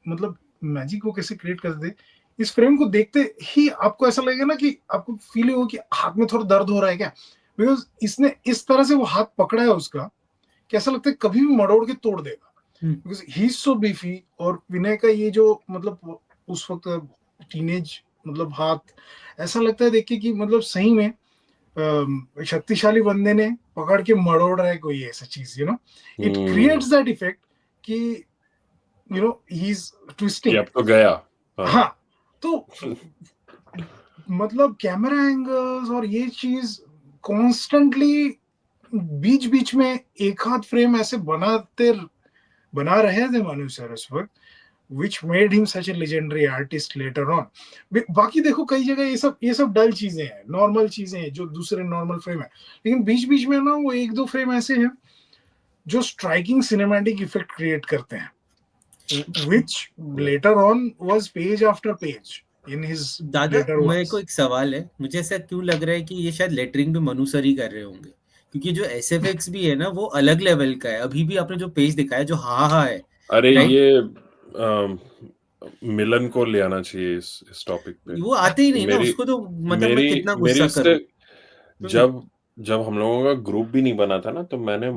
मतलब मैजिक को कैसे क्रिएट करते। इस फ्रेम को देखते ही आपको ऐसा लगेगा ना कि आपको फील हो कि हाथ में थोड़ा दर्द हो रहा है क्या, बिकॉज इसने इस तरह से वो हाथ पकड़ा है उसका, कैसा लगता है कभी भी मरोड़ के तोड़ देगा, because he is so beefy. और विनय का ये जो मतलब उस वक्त टीनेज मतलब हाथ, ऐसा लगता है देख के कि मतलब सही में शक्तिशाली बंदे ने पकड़ के मरोड़ रहा है कोई ऐसा चीज, you know it creates that effect कि you know he is twisting. अब तो गया। हाँ, तो मतलब कैमरा एंगल्स और ये चीज कॉन्स्टेंटली बीच बीच में एक हाथ फ्रेम ऐसे बना रहे थे मनु सर उस वक्त, which made him such a legendary artist later on. बाकी देखो कई जगह ये सब डल चीजें हैं, नॉर्मल चीजें हैं जो दूसरे नॉर्मल फ्रेम है, लेकिन बीच बीच में ना वो एक दो फ्रेम ऐसे हैं जो स्ट्राइकिंग सिनेमैटिक इफेक्ट क्रिएट करते हैं, which later on was page after page in his दादा later मेरे works. को एक सवाल है, मुझे ऐसा क्यों लग रहा है कि ये शायद लेटरिंग भी मनु सर ही कर रहे होंगे, क्योंकि जो एसएफएक्स भी है ना वो अलग लेवल का है। अभी भी आपने जो पेज दिखाया जो हा है, अरे राइट, ये मिलन को ले आना चाहिए इस टॉपिक पे। वो आते ही नहीं ना, मेरी उसको तो मतलब मैं मेरी कितना मेरी गुस्सा इससे करूं। जब जब हम लोगों का ग्रुप भी नहीं बना था ना, तो मैंने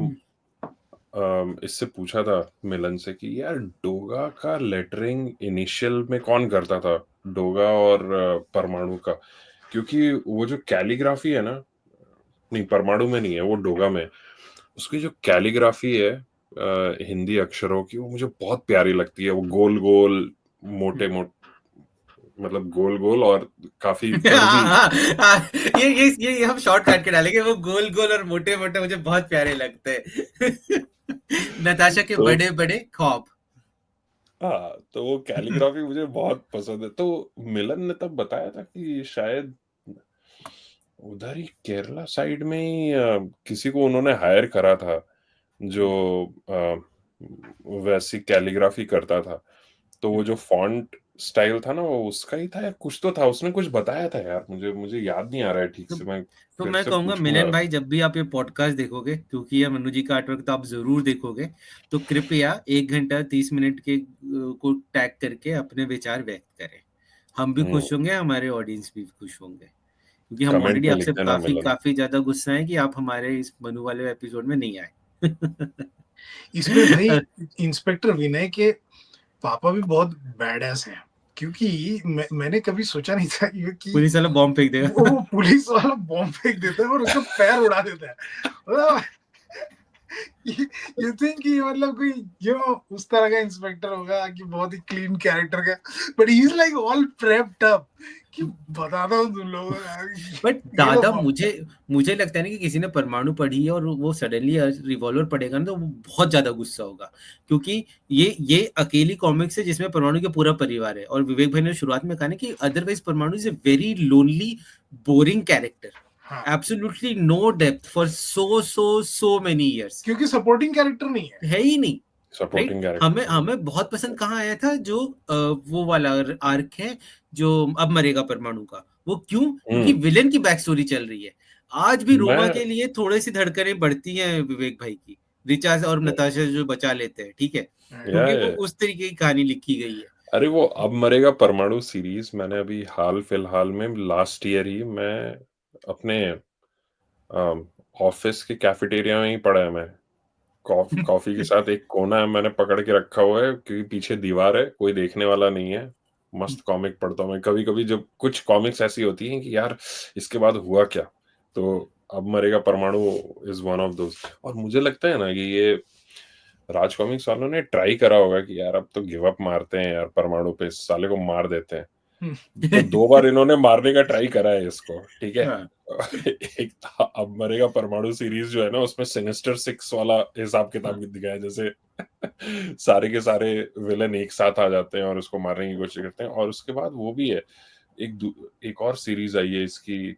इससे पूछा था मिलन से कि यार डोगा का लेटरिंग इनिशियल में कौन करता था, डोगा और परमाणु का, क्योंकि वो जो कैलीग्राफी है ना, नहीं परमाणु में नहीं है, वो डोगा में, उसकी जो कैलीग्राफी है हिंदी अक्षरों की, वो मुझे बहुत प्यारी लगती है। वो गोल गोल मोटे मोटे, मतलब गोल गोल और काफी कर्वी। ये हम शॉर्ट काट के डालेंगे, वो गोल गोल और मोटे मोटे मुझे बहुत प्यारे लगते हैं। नताशा के तो बड़े बड़े ख्वाब। हाँ, तो वो कैलीग्राफी मुझे बहुत पसंद है। तो मिलन ने तब बताया था कि शायद उधर ही केरला साइड में ही किसी को उन्होंने हायर करा था जो वैसी कैलीग्राफी करता था। तो वो जो फॉन्ट स्टाइल था ना, वो उसका ही था या कुछ तो था, उसने कुछ बताया था यार, मुझे याद नहीं आ रहा है ठीक तो, से। मैं तो फिर मैं से कहूंगा पूछूंगा। मिलन भाई, जब भी आप ये पॉडकास्ट देखोगे, क्योंकि ये मनु जी का आर्टवर्क तो आप जरूर देखोगे, तो कृपया 1 घंटा 30 मिनट के को टैग करके अपने विचार व्यक्त करें। हम भी खुश होंगे, हमारे ऑडियंस भी खुश होंगे, क्योंकि हम कमेंट ऑलरेडी में लिख आपसे देना काफी मिलन। काफी ज्यादा गुस्सा है कि आप हमारे इस मनु वाले एपिसोड में नहीं आए। इसमें भाई इंस्पेक्टर विनय के पापा भी बहुत बैडएस हैं, क्योंकि मैंने कभी सोचा नहीं था कि पुलिस वाला बॉम्ब फेंक वो देगा। पुलिस वाला बॉम्ब फेंक देता है और उसका पैर उड़ा देता है। मतलब यू थिंक कि मतलब कोई जो उस तरह का इंस्पेक्टर होगा कि बहुत ही क्लीन कैरेक्टर का, but he is like all prepped up कि बताता हूँ तुम लोगों को बट ये लो दादा bomb। मुझे लगता है ना कि किसी ने परमाणु पढ़ी है और वो सडनली रिवॉल्वर पढ़ेगा ना, तो वो बहुत ज्यादा गुस्सा होगा, क्योंकि ये अकेली कॉमिक्स है जिसमें परमाणु का पूरा परिवार है। और विवेक भाई ने शुरुआत में कहा ना कि otherwise Parmanu is a very lonely boring character, हाँ, absolutely no depth for so many years, क्योंकि सपोर्टिंग कैरेक्टर नहीं है। है ही नहीं। राइट, सपोर्टिंग हमें कैरेक्टर। हमें बहुत पसंद कहाँ आया था, जो वो वाला आर्क है जो अब मरेगा परमाणु का। वो क्यों? क्योंकि विलेन की बैक स्टोरी चल रही है। आज भी रोमा मैं के लिए थोड़ी सी धड़कनें बढ़ती हैं विवेक भाई की, रिचा और नताशा जो बचा लेते हैं, ठीक है, क्योंकि वो यार, उस तरीके की कहानी लिखी गई है। अरे वो अब मरेगा परमाणु सीरीज मैंने अभी हाल फिलहाल में लास्ट ईयर ही मैं अपने ऑफिस के कैफेटेरिया में ही पड़ा है। मैं कॉफी के साथ एक कोना है, मैंने पकड़ के रखा हुआ है, क्योंकि पीछे दीवार है, कोई देखने वाला नहीं है। मस्त कॉमिक पढ़ता हूँ मैं। कभी कभी जब कुछ कॉमिक्स ऐसी होती हैं कि यार इसके बाद हुआ क्या, तो अब मरेगा परमाणु इज वन ऑफ दोज। और मुझे लगता है ना कि ये राज कॉमिक्स वालों ने ट्राई करा होगा कि यार अब तो गिव अप मारते हैं यार, परमाणु पे इस साले को मार देते हैं। तो 2 बार इन्होंने मारने का ट्राई करा है इसको, ठीक है। हाँ। एक अब मरेगा परमाणु सीरीज जो है ना, उसमें सिनिस्टर 6 वाला हिसाब किताब दिखाया है, जैसे सारे के सारे विलन एक साथ आ जाते हैं और उसको मारने की कोशिश करते हैं। और उसके बाद वो भी है, एक और सीरीज आई है इसकी,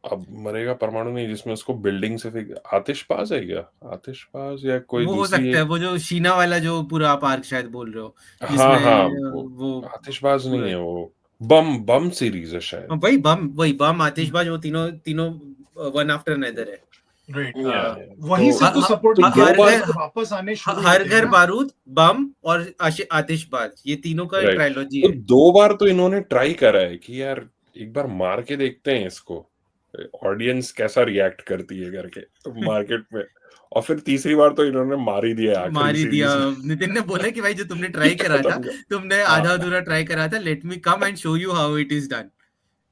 अब मरेगा परमाणु नहीं, जिसमें उसको बिल्डिंग से फेंक, आतिशबाज है क्या, आतिशबाज या कोई वो हो दूसरी सकता है, एक, वो जो शीना वाला जो पूरा आप आर्क शायद बोल रहे हो, हाँ जिसमें हाँ, वो वो आतिशबाज नहीं पूरा, है, वो बम बम सीरीज है शायद। हाँ, वही बम आतिशबाज, वो तीनों तीनों वन आफ्टर अनदर है। राइट, तो वहीं से तो ह- सपोर्टिंग दो बार कैरेक्टर्स तो, वापस आने शुरू हर होते हैं घर ना। बारूद, बम और आतिशबाज, ये तीनों का राइट, ट्रायलॉजी तो है। 2 बार तो इन्होंने ट्राई करा है कि यार एक बार मार के देखते हैं इसको, ऑडियंस कैसा रिएक्ट करती है करके मार्केट में, और फिर तीसरी बार तो इन्होंने मार ही दिया मार आखिरी ही दिया। सीरीज में। नितिन ने बोला कि भाई जो तुमने ट्राई करा था, खत्म कर, तुमने हाँ, आधा अधूरा ट्राई करा था, let me come and show you how it is done,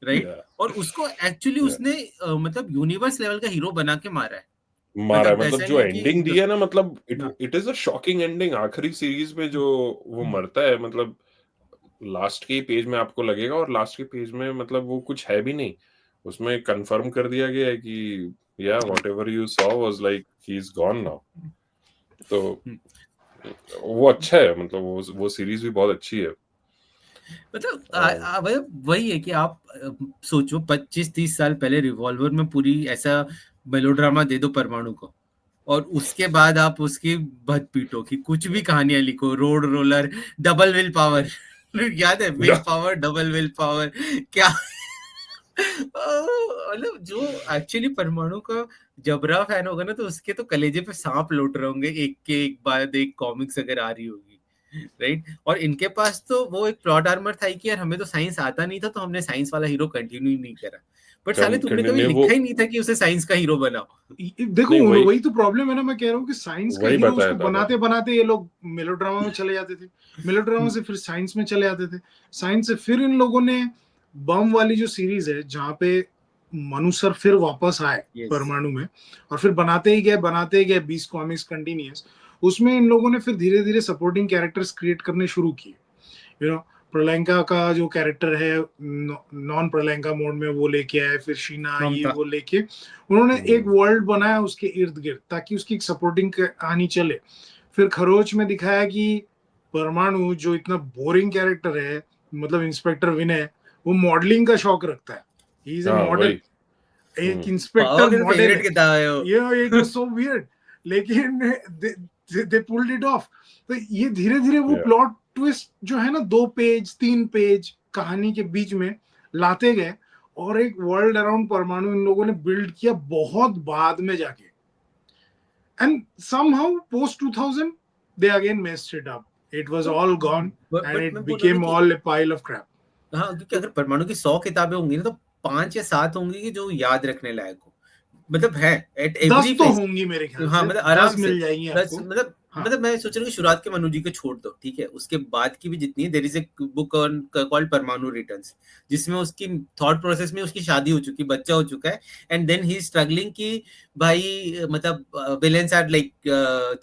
right. या और उसको एक्चुअली या उसने मतलब यूनिवर्स लेवल का हीरो बना के मारा है। मारा है, मतलब मतलब ऐसा जो नहीं है एंडिंग दी कि है ना, मतलब इट हाँ, it is a shocking ending आखिरी सीरीज में, जो वो मरता है, मतलब लास्ट के पेज में आपको लगेगा, और लास्ट के पेज में मतलब वो कुछ है भी नहीं, उसमें कंफर्म कर दिया गया है कि या whatever you saw was like he is gone now. तो वो अच्छा है, मतलब वो सीरीज भी बहुत अच्छी है। मतलब और मतलब वही है कि आप सोचो 25-30 साल पहले रिवॉल्वर में पूरी ऐसा मेलोड्रामा दे दो परमाणु को, और उसके बाद आप उसकी भद पीटो कि कुछ भी कहानियां लिखो, road roller, double will power याद है, will power, double will power, क्या मतलब जो एक्चुअली परमाणु का जबरा फैन होगा ना, तो उसके तो कलेजे पे सांप लौट रहे होंगे, एक के एक बाद एक कॉमिक्स अगर आ रही होगी, राइट। और इनके पास तो वो एक प्लॉट आर्मर था कि यार हमें तो साइंस आता नहीं था, तो हमने साइंस वाला हीरो कंटिन्यू नहीं करा। बट साले तुमने कभी कंटिन्यू वो, लिखा ही नहीं था कि उसे साइंस का हीरो बनाओ। देखो नहीं वही वही तो प्रॉब्लम है ना, मैं कह रहा हूँ कि साइंस का वही हीरो बताया उसको दादा बनाते ने। बनाते ये लोग मेलोड्रामा में चले जाते थे, मेलोड्रामा से फिर साइंस में चले जाते थे, साइंस से फिर इन लोगों ने बम वाली जो सीरीज है जहाँ पे मनु सर फिर वापस आए यस। परमाणु में, और फिर बनाते ही गए 20 कॉमिक्स कंटिन्यूअस, उसमें इन लोगों ने फिर धीरे धीरे सपोर्टिंग कैरेक्टर्स क्रिएट करने शुरू किए। यू नो, प्रलयंका का जो कैरेक्टर है नॉन प्रलयंका मोड में वो लेके आए, फिर शीना ये ममता। वो लेके उन्होंने एक हम्म, वर्ल्ड बनाया उसके इर्द गिर्द, ताकि उसकी एक सपोर्टिंग कहानी चले। फिर खरोच में दिखाया कि परमाणु जो इतना बोरिंग कैरेक्टर है, मतलब इंस्पेक्टर विनय, वो मॉडलिंग का शौक रखता है, ही इज ए हाँ मॉडल, वही। एक पापा इंस्पेक्टर के तो मॉडल फेवरेट है। किताब है ये इट वो। वाज सो वियर्ड, लेकिन दे पुल्ड इट ऑफ। तो ये धीरे धीरे वो या प्लॉट ट्विस्ट जो है ना, 2 पेज 3 पेज कहानी के बीच में लाते गए, और एक वर्ल्ड अराउंड परमाणु इन लोगों ने बिल्ड किया बहुत बाद में जाके, and somehow post 2000 they again messed it up, it was तो all gone and but it मैं बोल रहा हूँ ना बिकेम कि all a pile of crap. हाँ, क्योंकि अगर परमाणु की 100 किताबें होंगी ना, तो 5 या 7 होंगी कि जो याद रखने लायक हो, मतलब है एट 10 एवरी तो फेज। होंगी मेरे ख्याल हाँ, से, मतलब 10 आराम से मिल जाएंगी 10, आपको। मतलब हाँ, मैं सोच रहा हूँ कि शुरुआत के मनु जी को छोड़ दो, ठीक है, उसके बाद की भी जितनी है, there is a book on called Parmanu Returns, जिसमें उसकी थॉट प्रोसेस में उसकी शादी हो चुकी, बच्चा हो चुका है, and then he is struggling कि भाई मतलब villains are like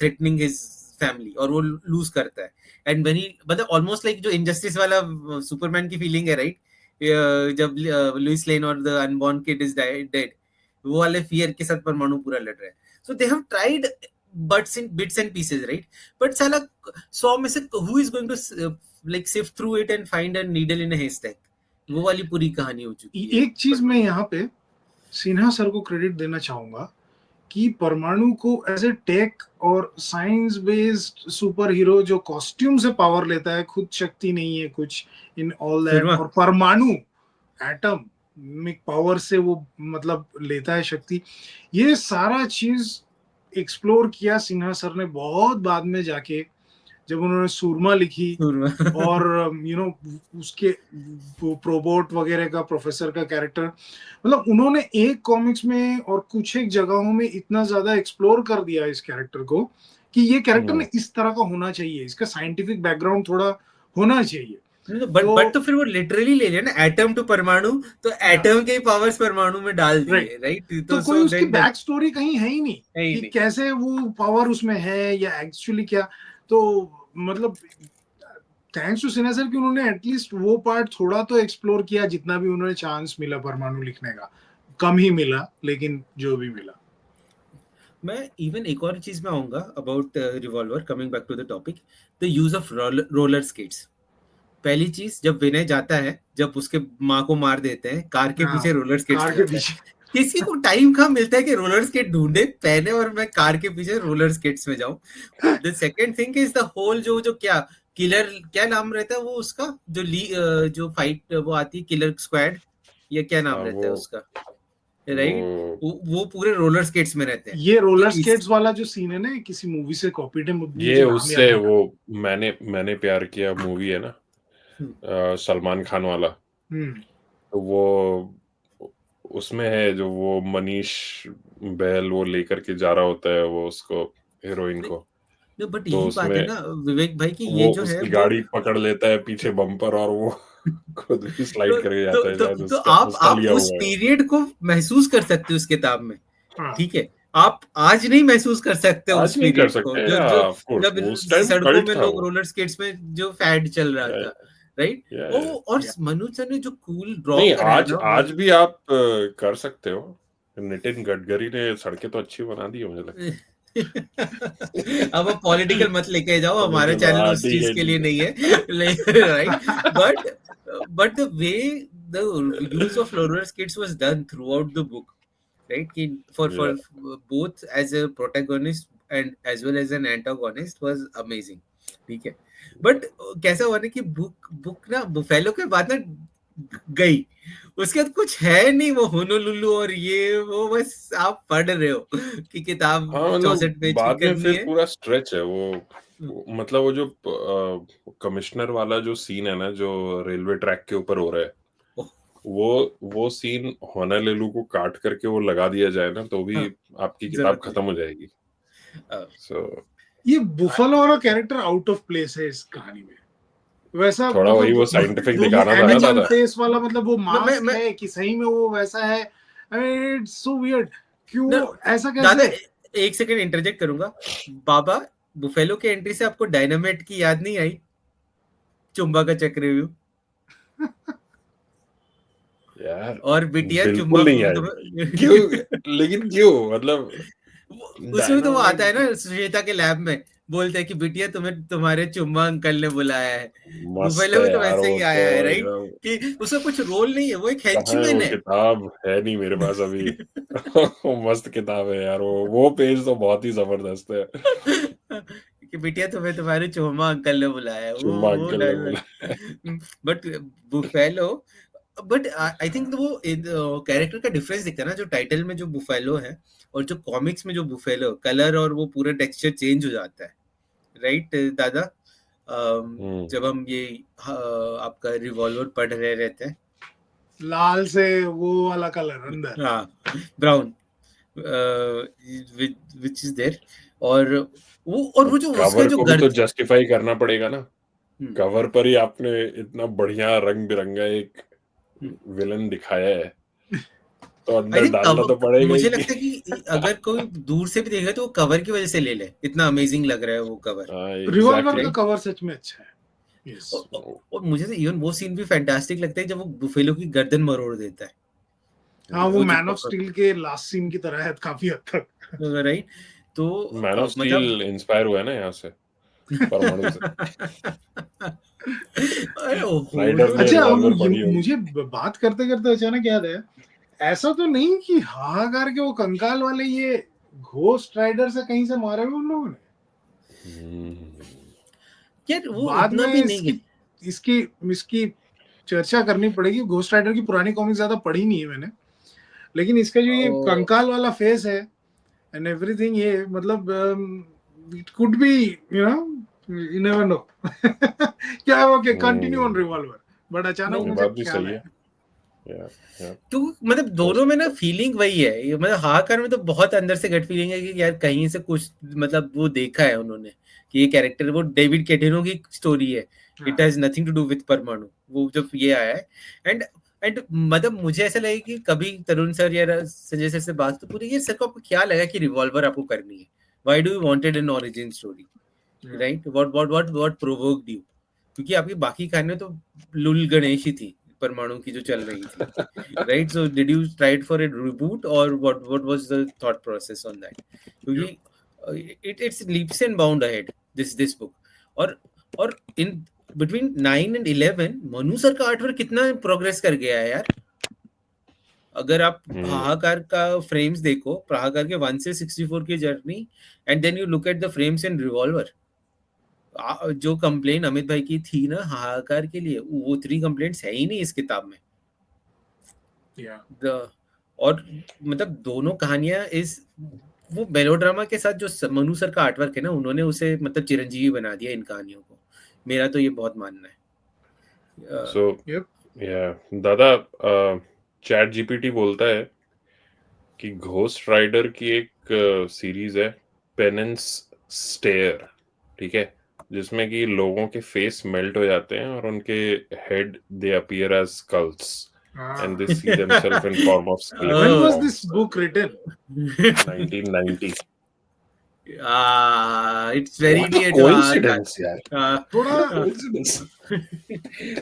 threatening his family, और वो लूज करता है। एंड व्हेन ही मतलब ऑलमोस्ट लाइक जो इनजस्टिस वाला सुपरमैन की फीलिंग है, राइट, जब लुइस लेन और the unborn kid is dead, वो वाले फियर के साथ परमाणु पूरा लड़ रहा है। So they have tried bits and pieces, right? But साला 100 में से who is going to like sift through it and find a needle in a haystack? वो वाली पूरी कहानी हो चुकी है एक चीज मैं परमाणु। यहाँ पे सिन्हा सर को क्रेडिट देना चाहूंगा कि परमाणु को एज ए टेक और साइंस बेस्ड सुपर हीरो जो कॉस्ट्यूम से पावर लेता है, खुद शक्ति नहीं है कुछ इन ऑल दैट, सुरमा। और परमाणु एटॉमिक पावर से वो मतलब लेता है शक्ति, ये सारा चीज एक्सप्लोर किया सिन्हा सर ने बहुत बाद में जाके, जब उन्होंने सूरमा लिखी, सुरमा। और उसके वो प्रोबोट वगैरह का प्रोफेसर का कैरेक्टर, मतलब उन्होंने एक कॉमिक्स में और कुछ एक जगहों में इतना ज्यादा एक्सप्लोर कर दिया इस कैरेक्टर को कि ये कैरेक्टर ने इस तरह का होना चाहिए, इसका साइंटिफिक बैकग्राउंड थोड़ा होना चाहिए। बट तो तो फिर वो लिटरली ले लिया ना, एटम टू परमाणु, तो या एटम के पावर्स परमाणु में डाल राइट, दिए, राइट, तो तो कोई सो उसकी देन बैक स्टोरी कहीं है ही नहीं है ही कि नहीं। कैसे वो पावर उसमें है या एक्चुअली क्या। तो मतलब थैंक्स टू सिन्हा सर कि उन्होंने एटलीस्ट वो पार्ट थोड़ा तो एक्सप्लोर किया, जितना भी उन्होंने चांस मिला परमाणु लिखने का, कम ही मिला लेकिन जो भी मिला। मैं इवन एक और चीज में आऊंगा about Revolver, coming back to the topic, the use of roller skates. पहली चीज, जब विनय जाता है, जब उसके माँ को मार देते हैं, कार के पीछे रोलर स्केट्स कार पे के जाता है। पीछे किसी को टाइम कहाँ मिलता है कि रोलर स्केट ढूंढे, पहने और मैं कार के पीछे रोलर स्केट्स में जाऊं। The second thing is the whole जो क्या किलर, क्या नाम रहता है वो उसका, जो फाइट वो आती है, किलर स्क्वाड, या क्या नाम रहता है वो उसका, राइट? वो वो पूरे रोलर स्केट्स में रहते हैं। ये रोलर तो स्केट्स वाला जो सीन है ना, ये किसी मूवी से कॉपीड है, मुझे ये नाम याद उससे नहीं आ वो मैंने प्यार किया मूवी है ना, सलमान खान वाला, रहा। तो वो उसमें है जो वो मनीष बैल वो लेकर के जा रहा होता है वो उसको, हीरोइन को, बट तो यही बात है उसमें ना विवेक भाई की, वो ये जो है उसकी वो गाड़ी पकड़ लेता है पीछे बम्पर और वो खुद भी स्लाइड करके जाता है, शायद तो उसका उसका आप लिया उस हुआ है। पीरियड को महसूस कर सकते हो उस किताब में, हाँ, ठीक है? आप आज नहीं महसूस कर सकते उस आज नहीं कर पीरियड को, सकते, जो या जो ऑफ कोर्स जब वो उस टाइम सड़कों कल्ट में था लोग वो। रोलर स्केट्स में जो फैड चल रहा या था, राइट? या ओ, या और या मनोज सर ने जो कूल ड्रॉ नहीं, करा है आज ना आज भी आप कर सकते हो। नितिन गडकरी ने सड़कें तो अच्छी बना दी है मुझे लगता है। अब पॉलिटिकल मत लेके जाओ, हमारे पॉलिटिकल, चैनल हाँ उस ठीक चीज है के लिए ठीक नहीं है। है, right? But the way the use of roller skates was done through out the book, right? For या both as a protagonist and as well as an antagonist was amazing, ठीक है? बट कैसा हुआ ना कि बुक ना बुफेलो के बाद ना गई, उसके बाद कुछ है नहीं, वो होनोलुलु और ये वो, बस आप पढ़ रहे हो कि किताब हाँ, मतलब 64 पेज की बाद में करनी फिर है। पूरा स्ट्रेच है मतलब वो जो कमिश्नर वाला जो सीन है ना, जो रेलवे ट्रैक के ऊपर हो रहा है, ओह, वो सीन होनोलुलु को काट करके वो लगा दिया जाए ना, तो भी हाँ, आपकी किताब जरूरत खत्म हो जाएगी। नहीं। सो ये बुफालो वाला कैरेक्टर आउट ऑफ प्लेस है इस कहानी में, वैसा थोड़ा वही वो मतलब साइंटिफिक वो दिखाना था ना एनिमल दादा। फेस वाला, मतलब वो मैं मास्क है कि सही में वो वैसा है? इट्स सो वियर्ड, क्यों ऐसा दादा कैसे? एक सेकंड इंटरजेक्ट करूंगा। बाबा, बुफेलो के एंट्री से आपको डायनामाइट की याद नहीं आई? चुंबा का चक्रव्यूह यार और बिटिया बिल्कुल चुंबक नहीं आई। क्यों? लेकिन क्यों, मतलब उसमें तो वो आता है डायनामाइट ना श्वेता के लैब में, बोलते हैं कि बिटिया तुम्हें तुम्हारे चुम्मा अंकल ने बुलाया है। मस्त बुफेलो है में तो यार वैसे वो ही तो आया है, राइट? एकदम। कि उसका कुछ रोल नहीं है, वो एक कहाँ है वो हेंचमैन है। किताब? है नहीं मेरे पास अभी। वो मस्त किताब है यार, वो पेज तो बहुत ही जबरदस्त है। कि बिटिया तुम्हें तुम्हारे चुम्मा अंकल ने बुलाया है, चुम्मा वो अंकल ने बोला। Dialogue. But buffalo, but I think वो कैरेक्टर का डिफरेंस दिखता है ना, जो टाइटल में जो बुफेलो है और जो कॉमिक्स में जो बुफेलो, कलर और वो पूरा टेक्सचर चेंज हो जाता है, राइट दादा? जब हम ये आपका रिवॉल्वर पढ़ रहे रहते हैं, लाल से वो वाला कलर अंदर। हाँ, ब्राउन, विच इज देयर, और अब वो जो उसका कवर जो को भी तो गर्द, जस्टिफाई करना पड़ेगा ना। हम्म, कवर पर ही आपने इतना बढ़िया रंग बिरंगा एक विलन दिखाया है, तो आई अंदर थिंक डालना तो पड़ेगा ही मुझे कि। लगता है कि अगर कोई दूर से भी देखेगा तो वो कवर की वजह से ले ले, इतना अमेजिंग लग रहा है वो कवर, हाँ रिवॉल्वर का एग्जैक्टली। कवर सच में अच्छा है। यस, और मुझे तो इवन वो सीन भी फैंटास्टिक लगता है जब वो बुफेलो की गर्दन मरोड़ देता है, हाँ, वो वो जो मैन ऑफ स्टील के लास्ट सीन की तरह है काफी हद तक। राइट? तो मैन ऑफ मतलब स्टील इंस्पायर हुआ है ना यहाँ से, परमाणु से। अरे स्नाइडर ने अच्छा, होलो, अब रिवॉल्वर ये पढ़ी होगी। मुझे बात करते करते अचानक याद है, ऐसा तो नहीं कि हाहाकार के वो कंकाल वाले ये घोस्ट राइडर से कहीं से मारे हुए उन लोगों ने? यार वो बाद उतना में भी नहीं है। इसकी इसकी चर्चा करनी पड़ेगी। घोस्ट राइडर की पुरानी कॉमिक ज्यादा पढ़ी नहीं है मैंने, लेकिन इसका जो ये और कंकाल वाला फेस है एंड एवरीथिंग, ये मतलब it could be, you know, you never know. क्या है वो, कंटिन्यू ऑन रिवॉल्वर, बट अचानक नहीं, ये मुझे बात भी ख्याल सही आया। है। या तो मतलब हो दोनों में ना सकता है। फीलिंग वही है, ये मतलब हाहाकार में तो बहुत अंदर से गट फीलिंग है कि यार कहीं से कुछ मतलब वो देखा है उन्होंने कि ये कैरेक्टर, वो डेविड कैटेनो की स्टोरी है, it has nothing to do with Parmanu, वो जब ये आया है। एंड एंड मतलब मुझे ऐसा लगा कि कभी तरुण सर या संजय सर से बात तो पूरी, ये सर को आपको क्या लगा कि रिवॉल्वर आपको करनी है, why do you wanted an origin story, right? What provoked you? क्योंकि आपकी बाकी कहानियां तो लुल गणेश ही थी, परमाणु की जो चल रही थी, right? So did you try it for a reboot, or what was the thought process on that? Yeah. क्योंकि it's leaps and bound ahead, this book, और बिटवीन 9 and 11 मनु सर का आर्टवर्क कितना प्रोग्रेस कर गया है यार। अगर आप हाहाकार का फ्रेम्स देखो, हाहाकार के 1 से 64 की journey, and then you look at the frames in revolver. जो कंप्लेन अमित भाई की थी ना हाहाकार के लिए, वो 3 कंप्लेंट्स है ही नहीं इस किताब में। और मतलब दोनों कहानियां इस वो मेलोड्रामा के साथ जो मनु सर का आर्टवर्क है ना, उन्होंने उसे मतलब चिरंजीवी बना दिया इन कहानियों को। मेरा तो ये बहुत मानना है। सो या दादा, चैट जीपीटी बोलता है कि घोस्ट राइडर की एक सीरीज है पेनेंस स्टेयर, ठीक है, जिसमें कि लोगों के फेस मेल्ट हो जाते हैं और उनके head they appear as skulls and they see themselves in form of skeleton. When was this book written? 1990. It's very What a near coincidence यार। थोड़ा coincidence।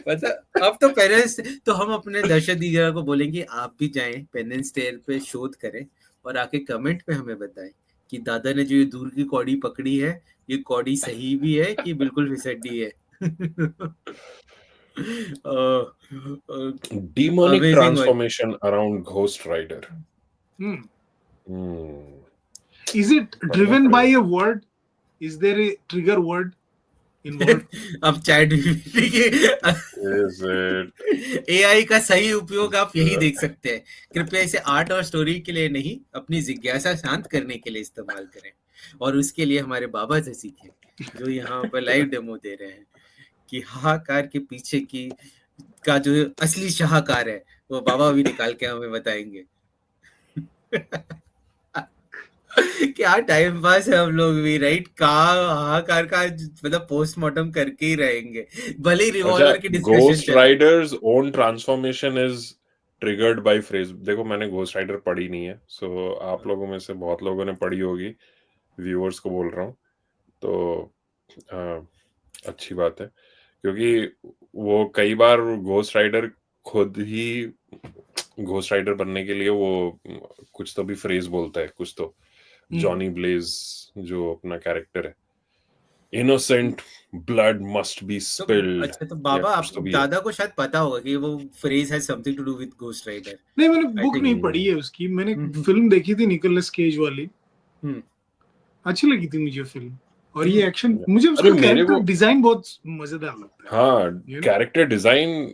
मतलब अब तो पेरेंट्स, तो हम अपने दर्शक दीजिएगा को बोलेंगे आप भी जाएं पेनेंस स्टेयर पे शोध करें और आके कमेंट पे हमें बताएं कि दादा ने जो ये दूर की कौड़ी पकड़ी है, ये कौड़ी सही भी है कि बिल्कुल फिसड्डी है। Demonic Amazing transformation around Ghost Rider. Is it driven by a word? Is there a trigger word involved? अब चैट Is it? एआई का सही उपयोग आप यही देख सकते हैं। कृपया इसे आर्ट और स्टोरी के लिए नहीं, अपनी जिज्ञासा शांत करने के लिए इस्तेमाल करें, और उसके लिए हमारे बाबा से सीखें जो यहाँ पर लाइव डेमो दे रहे हैं कि हाहाकार के पीछे की का जो असली शाहकार है वो बाबा भी निकाल के हमें बताएंगे। क्या टाइम पास है हम लोग भी, राइट? का हाहाकार का मतलब पोस्टमार्टम करके ही रहेंगे, भले ही रिवॉल्वर की discussion Ghost Rider's own transformation is triggered by phrase. देखो मैंने Ghost Rider पढ़ी नहीं है, so आप लोगों में से बहुत लोगों ने पढ़ी होगी, व्यूअर्स को बोल रहा हूँ, तो अच्छी बात है, क्योंकि वो कई बार घोस्ट राइडर खुद ही घोस्ट राइडर बनने के लिए वो कुछ तो भी फ्रेज बोलता है, कुछ तो जॉनी ब्लेज जो अपना कैरेक्टर है, innocent blood must be spilled. अच्छा, तो बाबा आप दादा को शायद पता होगा कि वो phrase has something to do with ghost rider. नहीं, मैंने बुक नहीं पढ़ी है उसकी, मैंने फिल्म देखी थी निकोलस केज वाली, अच्छी लगी थी मुझे फिल्म, और ये एक्शन, मुझे उसका कैरेक्टर डिजाइन बहुत मजेदार लगता है। हाँ, कैरेक्टर डिजाइन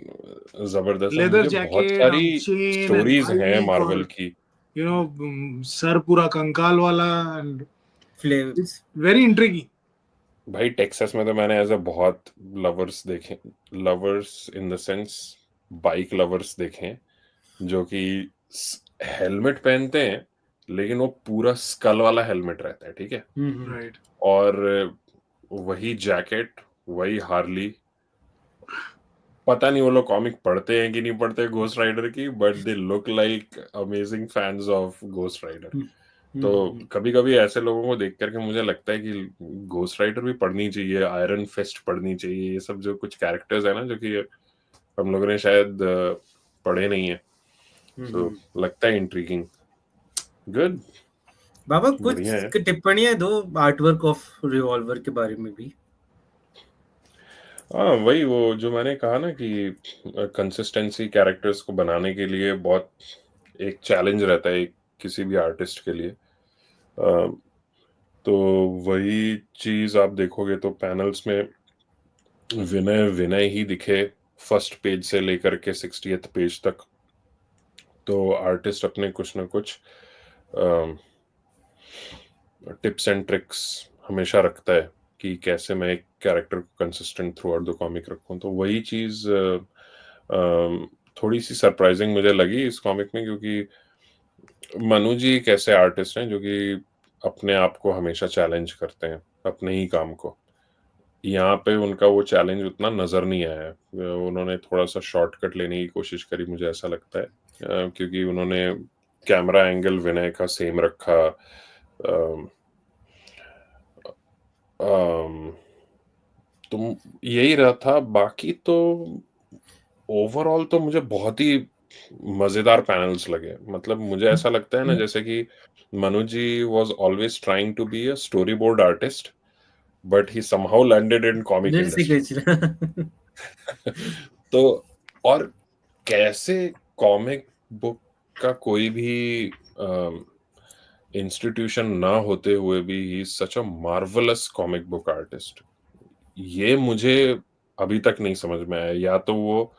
जबरदस्त है। लेदर मुझे जैकेट, बहुत सारी स्टोरीज हैं मार्वल की, यू नो, सर पूरा कंकाल वाला, एंड फ्लेवर्स वेरी इंट्रिगिंग। भाई टेक्सास में तो मैंने ऐसे बहुत लवर्स देखे, lovers in the sense bike lovers देखे, जो कि हेलमेट पहनते हैं लेकिन वो पूरा स्कल वाला हेलमेट रहता है, ठीक है, राइट, और वही जैकेट, वही हार्ली। पता नहीं वो लोग कॉमिक पढ़ते हैं कि नहीं पढ़ते घोस्ट राइडर की, but they look like amazing fans of ghost rider. तो कभी कभी ऐसे लोगों को देख करके मुझे लगता है कि घोस्ट राइडर भी पढ़नी चाहिए, आयरन फिस्ट पढ़नी चाहिए, ये सब जो कुछ कैरेक्टर्स है ना जो कि हम लोगों ने शायद पढ़े नहीं है, तो लगता है इंट्रिगिंग। गुड बाबा, कुछ टिप्पणियां दो आर्टवर्क ऑफ रिवॉल्वर के बारे में भी। हाँ, वही वो जो मैंने कहा ना कि कंसिस्टेंसी कैरेक्टर्स को बनाने के लिए बहुत एक चैलेंज रहता है किसी भी आर्टिस्ट के लिए। तो वही चीज आप देखोगे तो पैनल्स में विनय ही दिखे फर्स्ट पेज से लेकर के 60th पेज तक, तो आर्टिस्ट अपने कुछ ना कुछ टिप्स एंड ट्रिक्स हमेशा रखता है कि कैसे मैं एक कैरेक्टर को consistent through out the comic रखूं। तो वही चीज थोड़ी सी सरप्राइजिंग मुझे लगी इस कॉमिक में, क्योंकि मनु जी एक ऐसे आर्टिस्ट हैं जो कि अपने आप को हमेशा चैलेंज करते हैं, अपने ही काम को। यहाँ पे उनका वो चैलेंज उतना नजर नहीं आया, उन्होंने थोड़ा सा शॉर्टकट लेने की कोशिश करी, मुझे ऐसा लगता है, क्योंकि उन्होंने कैमरा एंगल विनय का सेम रखा, तो यही रहा था। बाकी तो ओवरऑल तो मुझे बहुत ही मजेदार पैनल्स लगे। मतलब मुझे ऐसा लगता है ना जैसे कि Manu ji was always trying to be a story board artist, but he somehow landed in comic industry. तो और कैसे कॉमिक बुक का कोई भी इंस्टीट्यूशन ना होते हुए भी he is such a marvellous comic book artist, ये मुझे अभी तक नहीं समझ में आया। या तो वो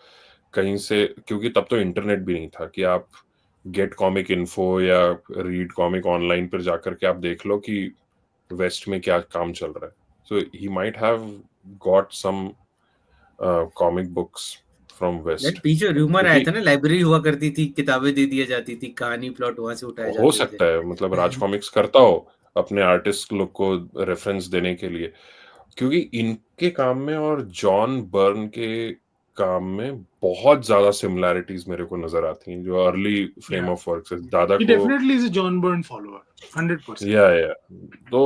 कहीं से, क्योंकि तब तो इंटरनेट भी नहीं था कि आप गेट कॉमिक इन्फो या रीड कॉमिक ऑनलाइन पर जाकर के आप देख लो कि वेस्ट में क्या काम चल रहा है। So he might have got some comic books from west. पीछे रूमर आया था ना, लाइब्रेरी हुआ करती थी, किताबें दे दी जाती थी, कहानी प्लॉट वहां से उठाए हो जाते सकता थे। है, मतलब राज कॉमिक्स करता हो अपने आर्टिस्ट लोग को रेफरेंस देने के लिए, क्योंकि इनके काम में और जॉन बर्न के काम में बहुत ज्यादा सिमिलैरिटीज मेरे को नजर आती हैं जो अर्ली फ्रेम ऑफ वर्क से दादा He को। definitely is a John Byrne follower, 100%. या तो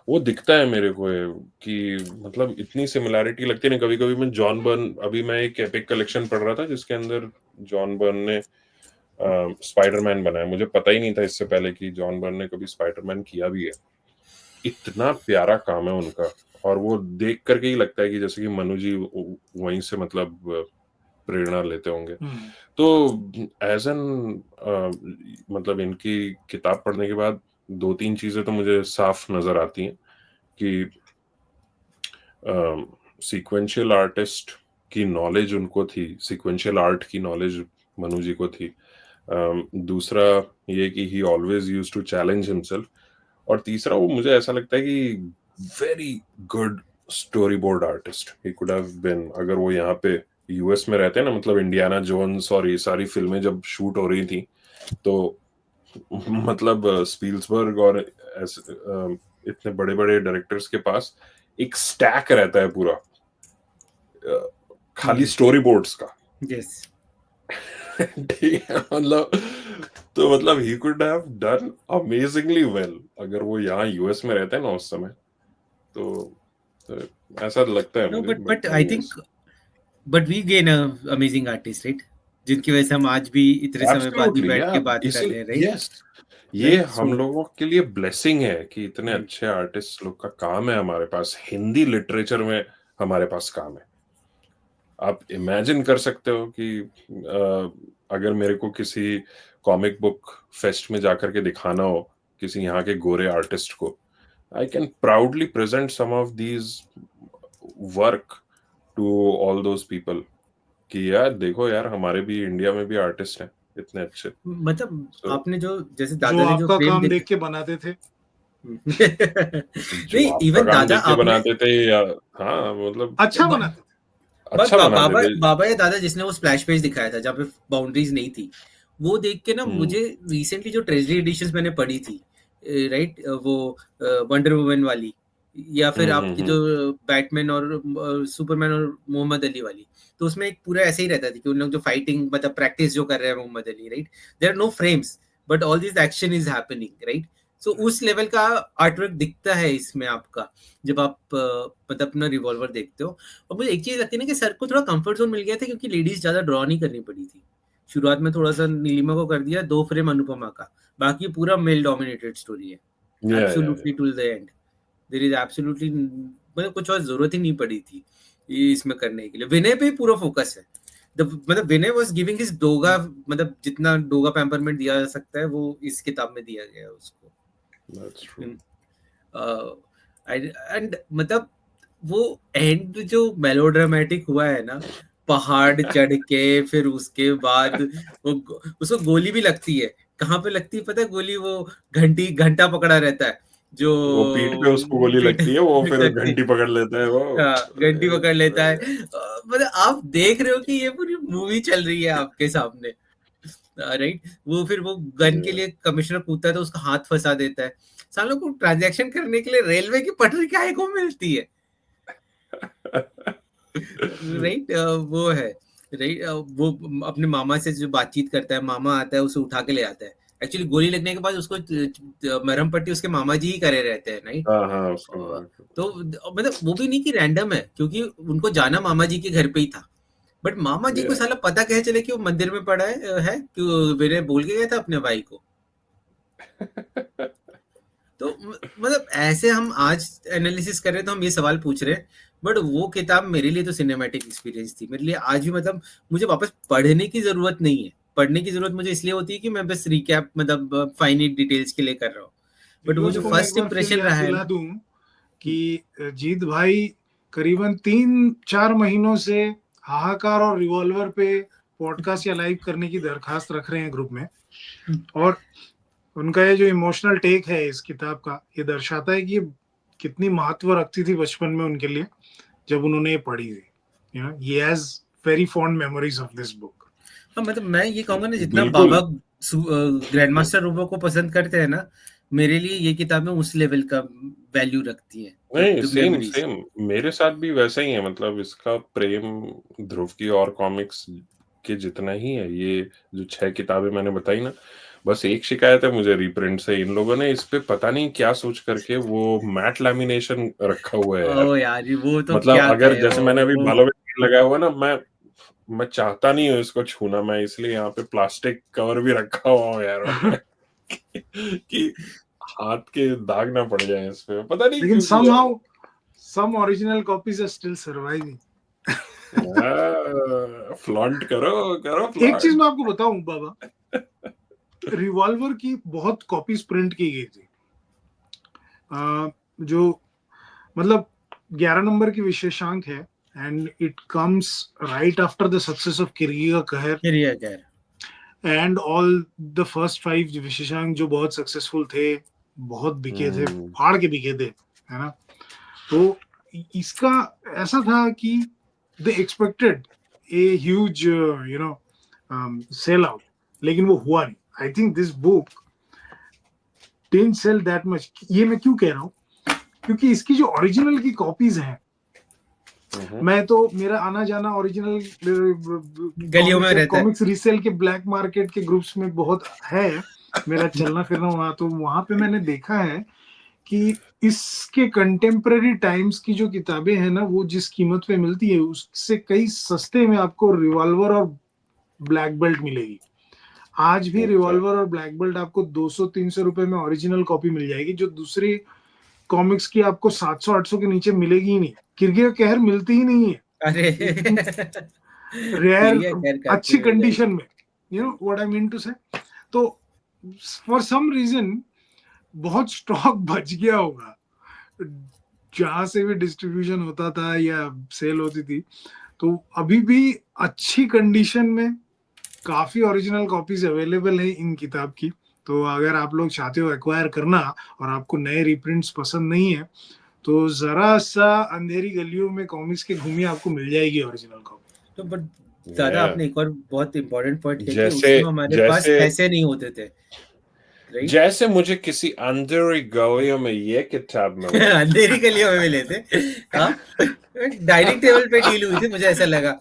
वो दिखता है मेरे को कि मतलब इतनी सिमिलैरिटी लगती है ना। कभी कभी मैं जॉन बर्न, अभी मैं एक एपिक कलेक्शन पढ़ रहा था जिसके अंदर जॉन बर्न ने स्पाइडरमैन बनाया। मुझे पता ही नहीं था इससे पहले कि जॉन बर्न ने कभी स्पाइडरमैन किया भी है। इतना प्यारा काम है उनका, और वो देख करके ही लगता है कि जैसे कि मनु जी वहीं से मतलब प्रेरणा लेते होंगे। तो एज एन मतलब इनकी किताब पढ़ने के बाद 2-3 चीजें तो मुझे साफ नजर आती हैं कि सीक्वेंशियल आर्टिस्ट की नॉलेज उनको थी, सीक्वेंशियल आर्ट की नॉलेज मनु जी को थी। दूसरा ये कि he always used to challenge himself, और तीसरा वो मुझे ऐसा लगता है कि very good story board artist he could have been. अगर वो यहाँ पे यूएस में रहते हैं ना, मतलब इंडियाना जोन्स और ये सारी फिल्में जब शूट हो रही थी, तो मतलब स्पील्सबर्ग और इतने बड़े बड़े डायरेक्टर्स के पास एक स्टैक रहता है पूरा खाली स्टोरी बोर्ड्स का। यस ठीक है, मतलब तो मतलब ही could have done amazingly well अगर वो यहाँ यूएस में रहते हैं ना उस समय। तो ऐसा लगता है मुझे। But I think but we gain amazing artist, right, जिनकी वजह से हम आज भी इतने समय बाद भी बैठ के बात कर रहे हैं, राइट। यस, ये हम लोगों के लिए ब्लेसिंग है कि इतने अच्छे आर्टिस्ट लोग का काम है हमारे पास, हिंदी लिटरेचर में हमारे पास काम है। आप इमेजिन कर सकते हो कि अगर मेरे को किसी कॉमिक बुक फेस्ट में जाकर के दिखाना हो किसी यहाँ के गोरे आर्टिस्ट को, I can proudly present some of these work to all those people कि यार देखो यार, हमारे भी इंडिया में भी आर्टिस्ट हैं इतने अच्छे। मतलब आपने जो जैसे जो दादा ने जो आपका फ्रेम काम देख के बनाते थे, नहीं, आपका इवन काम दादा देख के आपने बनाते थे या हाँ मतलब अच्छा बनाते थे। अच्छा बनाते बाबा थे। बाबा या दादा जिसने वो स्प्लैश पेज दिखाया था जहाँ पे बाउंड्रीज नहीं थी, वो देख के ना मुझे रिसेंटली जो ट्रेजरी एडिशंस मैंने पढ़ी थी, राइट, वो वंडर वुमन वाली, या फिर आपकी जो बैटमैन और सुपरमैन और मोहम्मद अली वाली, तो उसमें एक पूरा ऐसे ही रहता था कि उन लोग जो फाइटिंग मतलब प्रैक्टिस जो कर रहे हैं Muhammad Ali, right, there are no frames but all this action is happening, right. So उस लेवल का आर्टवर्क दिखता है इसमें आपका जब आप मतलब अपना रिवॉल्वर देखते हो। और मुझे एक चीज लगती है ना कि सर को थोड़ा कंफर्ट जोन मिल गया था क्योंकि लेडीज ज्यादा ड्रॉ नहीं करनी पड़ी थी। शुरुआत में थोड़ा सा नीलिमा को कर दिया, 2 फ्रेम अनुपमा का, बाकी पूरा मेल डोमिनेटेड स्टोरी है absolutely to the end. There is absolutely मतलब कुछ और जरूरत ही नहीं पड़ी थी इसमें करने के लिए। विनय पे पूरा फोकस है, मतलब विनय वाज गिविंग हिज डोगा, मतलब जितना डोगा पैम्परमेंट दिया जा सकता है वो इस किताब में दिया गया है उसको। That's true. एंड मतलब वो एंड जो मेलोड्रामेटिक हुआ है ना, पहाड़ चढ़ के फिर उसके बाद वो उसको गोली भी लगती है। कहाँ पे लगती है पता है गोली? वो घंटा पकड़ा रहता है जो वो पीठ पे उसको गोली लगती है, वो फिर घंटी पकड़ लेता है, वो घंटी पकड़ लेता है। मतलब आप देख रहे हो कि ये पूरी मूवी चल रही है आपके सामने, राइट। वो फिर वो गन के लिए कमिश्नर पूछता है तो उसका हाथ फंसा देता है। सालों को ट्रांजैक्शन करने के लिए रेलवे की पटरी काहे को मिलती है, राइट। वो है, राइट। वो अपने मामा से जो बातचीत करता है, मामा आता है उसे उठा के ले आता है। एक्चुअली गोली लगने के बाद उसको मरहम पट्टी उसके मामा जी ही करे रहते हैं, राइट। तो मतलब वो भी नहीं कि रैंडम है, क्योंकि उनको जाना मामा जी के घर पे ही था, बट मामा जी को साला पता कैसे चले कि वो मंदिर में पड़ा है कि विनय बोल के गया था अपने भाई को। तो मतलब ऐसे हम आज एनालिसिस कर रहे हैं तो हम ये सवाल पूछ रहे हैं, बट वो किताब मेरे लिए तो सिनेमैटिक एक्सपीरियंस थी। मेरे लिए आज भी मतलब मुझे वापस पढ़ने की जरूरत नहीं है। पढ़ने की जरूरत मुझे इसलिए होती है कि मैं बस रिकैप मतलब फाइनाइट डिटेल्स के लिए कर रहा हूँ, बट वो जो को मैं फर्स्ट एक बार फिर इंप्रेशन याद रहा है दिला दूं कि जीत भाई करीबन 3-4 महीनों से हाहाकार और रिवॉल्वर पे पॉडकास्ट या लाइव करने की दरखास्त रख रहे हैं ग्रुप में, और उनका ये जो इमोशनल टेक है इस किताब का, ये दर्शाता है कि ये कितनी महत्व रखती थी बचपन में उनके लिए जब उन्होंने ये पढ़ी थी। You know, he has very fond memories of this book. हाँ, मतलब मैं ये कहूंगा ना, जितना बिल्कुल। बाबा ग्रैंड मास्टर रूबो को पसंद करते हैं ना, मेरे लिए ये किताबें उस लेवल का वैल्यू रखती हैं। नहीं, The सेम memories। सेम मेरे साथ भी वैसा ही है। मतलब इसका प्रेम ध्रुव की और कॉमिक्स के जितना ही है। ये जो 6 किताबें मैंने बताई ना, बस एक शिकायत है मुझे रीप्रिंट से। इन लोगों ने इस पे पता नहीं क्या सोच करके वो मैट लैमिनेशन रखा हुआ है यार। ओ यार, वो तो मतलब क्या अगर कहे जैसे मैंने अभी वो बालों में लगाया हुआ ना, मैं चाहता नहीं हूँ इसको छूना। मैं इसलिए यहाँ पे प्लास्टिक कवर भी रखा हुआ हूँ यार कि हाथ के दाग ना पड़ जाए इस पे, पता नहीं लेकिन क्यों किया। somehow some original copies are still surviving. Flaunt करो एक चीज फ्लॉन्ट। मैं आपको बताऊं बाबा, रिवॉल्वर की बहुत कॉपीज प्रिंट की गई थी। जो मतलब 11 नंबर की विशेषांक है, and it comes right after the success of Kirigi का कहर, फिर ये कह रहा। एंड ऑल द फर्स्ट 5 विशेषांक जो बहुत सक्सेसफुल थे, बहुत बिके थे, फाड़ के बिके थे, है ना। तो इसका ऐसा था कि they expected a huge you know sell out, लेकिन वो हुआ नहीं। I think this book didn't sell that much. ये मैं क्यों कह रहा हूँ, क्योंकि इसकी जो ओरिजिनल की कॉपीज हैं, मैं तो मेरा आना जाना ओरिजिनल गलियों में रहता है। कॉमिक्स रीसेल के ब्लैक मार्केट के ग्रुप्स में बहुत है, मेरा चलना फिरना वहां, तो वहां पे मैंने देखा है कि इसके कंटेम्पररी टाइम्स की जो किताबें हैं ना, वो जिस कीमत पे मिलती है उससे कई सस्ते में आपको रिवॉल्वर और ब्लैक बेल्ट मिलेगी। आज भी रिवॉल्वर और ब्लैक बेल्ट आपको 200-300 रुपए में ओरिजिनल कॉपी मिल जाएगी, जो दूसरी कॉमिक्स की आपको 700-800 के नीचे मिलेगी ही नहीं। किरगी का कहर मिलती ही नहीं है, अरे रेयर, ठीक है, खैर काफी अच्छी मिल जाएगी। कंडीशन में। You know what I mean to say. तो फॉर सम रीजन बहुत स्टॉक बच गया होगा, जहां से भी डिस्ट्रीब्यूशन होता था या सेल होती थी। तो अभी भी अच्छी कंडीशन में काफी ओरिजिनल कॉपीज अवेलेबल है इन किताब की। तो अगर आप लोग चाहते हो एक्वायर करना और आपको नए रिप्रिंट्स पसंद नहीं है, तो जरा सा अंधेरी गलियों में कॉमिक्स के घूमिए, आपको मिल जाएगी ओरिजिनल कॉपी। तो बट दादा, आपने एक और बहुत इंपॉर्टेंट पॉइंट किया कि उस जैसे समय हमारे पास जैसे पैसे नहीं होते थे, राइट? जैसे मुझे किसी अंधेरी गलियों में ये किताब मिली। अंधेरी गलियों में मिले थे। हाँ, डाइनिंग टेबल पे डील हुई थी, मुझे ऐसा लगा।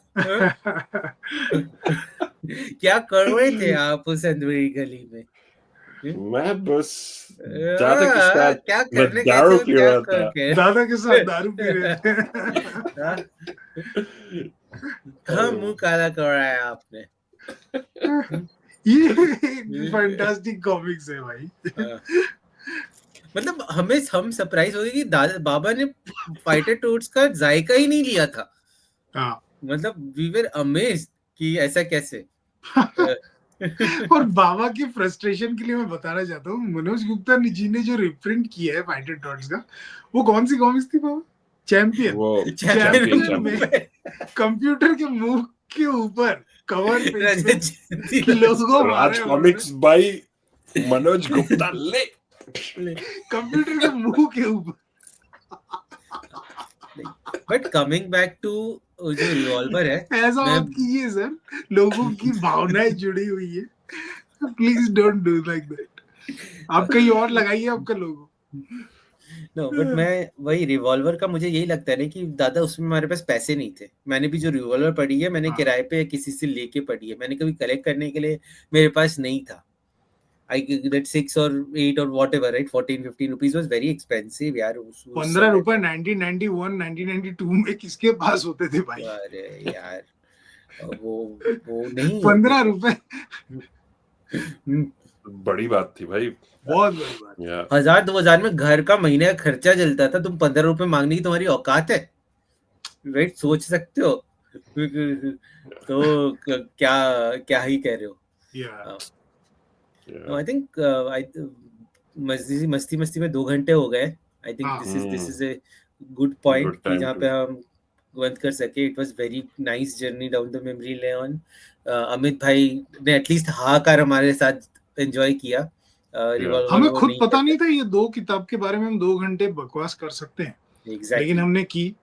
क्या कर रहे थे आप उस अंधेरी गली में? मैं बस दादा के साथ क्या मैं करने गए थे दारू और पी क्या रहा था। करके? दादा के साथ दारू पी रहे थे। हाँ? कहाँ मुंह काला कर रहा है आपने? ये फैंटास्टिक कॉमिक्स है भाई। मतलब हम सरप्राइज हो गए कि दादा बाबा ने फाइटर टूट्स का जायका ही नहीं लिया था। हाँ। मतलब वी वर अमेज्ड कि ऐसा कैसे। और बाबा की फ्रस्ट्रेशन के लिए मैं बताना चाहता हूँ, मनोज गुप्ता जी ने जो रिप्रिंट किया है फाइटर टॉट्स का, वो कौन सी कॉमिक्स थी बाबा? चैंपियन। वो चैंपियन में कंप्यूटर के मुंह के ऊपर कवर पेज पे लोगो राज मारे कॉमिक्स बाई मनोज गुप्ता ले कंप्यूटर के मुंह के ऊपर। बट कमिंग बैक टू जो रिवॉल्वर है, ऐसा मैं मत कीजिए सर, लोगों की भावनाएं जुड़ी हुई है, please don't do like that. आप कहीं और लगाइए आपका लोगो। नो, बट मैं वही रिवॉल्वर का मुझे यही लगता है ना कि दादा उसमें हमारे पास पैसे नहीं थे। मैंने भी जो रिवॉल्वर पढ़ी है, मैंने किराए पे किसी से लेके पढ़ी है, मैंने कभी कलेक्ट करने के लिए मेरे पास नहीं था। आई that 6 or 8 or whatever, right? 14-15 rupees was very expensive यार उस 15 रुपए 1991 1992 में किसके पास होते थे भाई? अरे यार वो नहीं 15 रुपए। बड़ी बात थी भाई। बहुत बड़ी बात। या 1000-2000 में घर का महीने का खर्चा चलता था, तुम 15 रुपए मांगने की तुम्हारी औकात है, राइट? सोच सकते हो। तो क्या क्या ही कह रहे हो। या आई थिंक मस्ती मस्ती में 2 घंटे हो गए। आई think this is a good point good कि टाइम जहाँ टू पे हम बंद कर सके। It was very nice journey down the memory lane. Amit भाई ने एटलीस्ट हाहाकार हमारे साथ एंजॉय किया। रिवॉल्वर हमें वो खुद नहीं पता नहीं करता। था ये 2 किताब के बारे में हम 2 घंटे बकवास कर सकते हैं, लेकिन एग्जैक्टली। हमने की।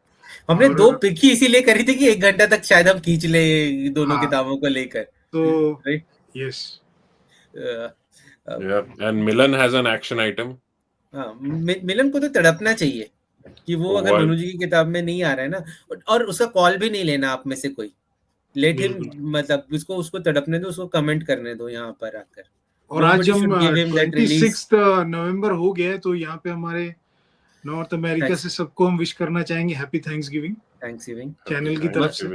हमने और 2 पिक ही इसीलिए करी थी कि 1 घंटा तक शायद हम खींच ले दोनों हाँ, किताबों को लेकर, तो right? Yes, and Milan has an action item. हाँ, मिलन को तो तड़पना चाहिए कि वो अगर वो मनु जी की किताब में नहीं आ रहा है ना, और उसका कॉल भी नहीं लेना आप में से कोई। लेट हिम, बिल्कुल। मतलब उसको तड़पने दो, उसको कमेंट करने दो यहाँ पर आकर। और आज Nobody हम should give him that release. 26 नवंबर हो गया है, तो यहाँ पे हमारे नॉर्थ अमेरिका से सबको हम विश करना चाहेंगे हैप्पी थैंक्सगिविंग थैंक्सगिविंग चैनल की तरफ से।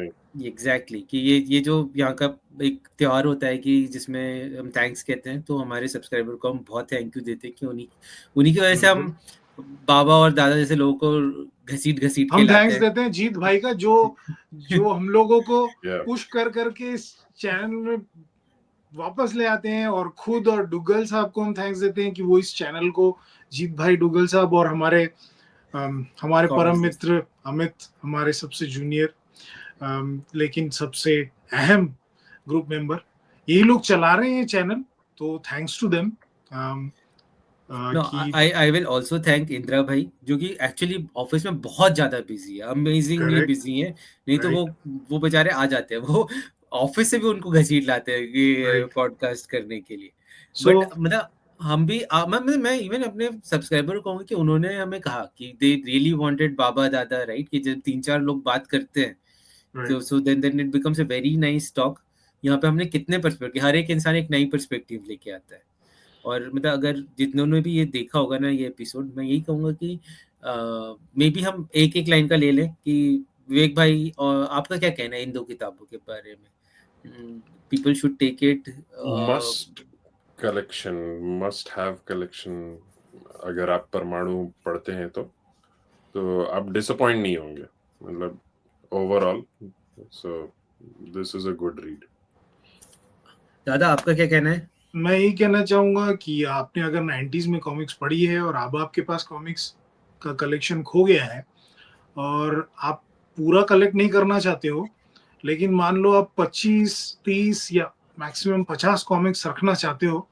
एग्जैक्टली कि ये जो यहाँ का एक त्योहार होता है कि जिसमें हम थैंक्स कहते हैं, तो हमारे सब्सक्राइबर को हम बहुत थैंक यू देते हैं कि उन्हीं की वजह से हम बाबा और दादा जैसे लोगों को घसीट के हम लाते थैंक्स हैं। देते हैं जीत भाई का, जो हम लोगों को Yeah. पुश कर करके इस चैनल में वापस ले आते हैं, और खुद और डुगल साहब को हम थैंक्स देते हैं कि वो इस चैनल को, जीत भाई, डुगल साहब और हमारे परम मित्र अमित, हमारे सबसे जूनियर लेकिन सबसे अहम ग्रुप मेंबर, यही लोग चला रहे हैं चैनल, तो thanks to them. I will also thank Indira भाई, जो कि एक्चुअली ऑफिस में बहुत ज्यादा बिजी है, अमेजिंगली बिजी है। नहीं तो वो बेचारे आ जाते हैं, वो ऑफिस से भी उनको घसीट लाते हैं कि पॉडकास्ट करने के लिए। बट मतलब हम भी मैं इवन अपने सब्सक्राइबर को कहूंगा कि उन्होंने हमें कहा कि दे रियली वांटेड बाबा दादा, राइट? कि जब 3-4 लोग बात करते हैं तो so then it becomes a very nice talk. यहाँ पे हमने कितने पर्सपेक्टिव, हर एक इंसान एक नई पर्सपेक्टिव लेके आता है। और मतलब अगर जितनों ने भी ये देखा होगा ना ये एपिसोड, मैं यही कहूंगा कि मे बी हम एक एक लाइन का ले लें कि विवेक भाई, और आपका क्या कहना है इन 2 किताबों के बारे में? People should take it must have collection. अगर आप परमाणु पढ़ते हैं तो आप डिसअपॉइंट नहीं होंगे, मतलब overall. So this is a good read. दादा आपका क्या कहना है? मैं यही कहना चाहूंगा कि आपने अगर 90s में कॉमिक्स पढ़ी है और अब आपके पास कॉमिक्स का कलेक्शन खो गया है और आप पूरा कलेक्ट नहीं करना चाहते हो, लेकिन मान लो आप 25-30 या मैक्सिमम 50 कॉमिक्स रखना चाहते हो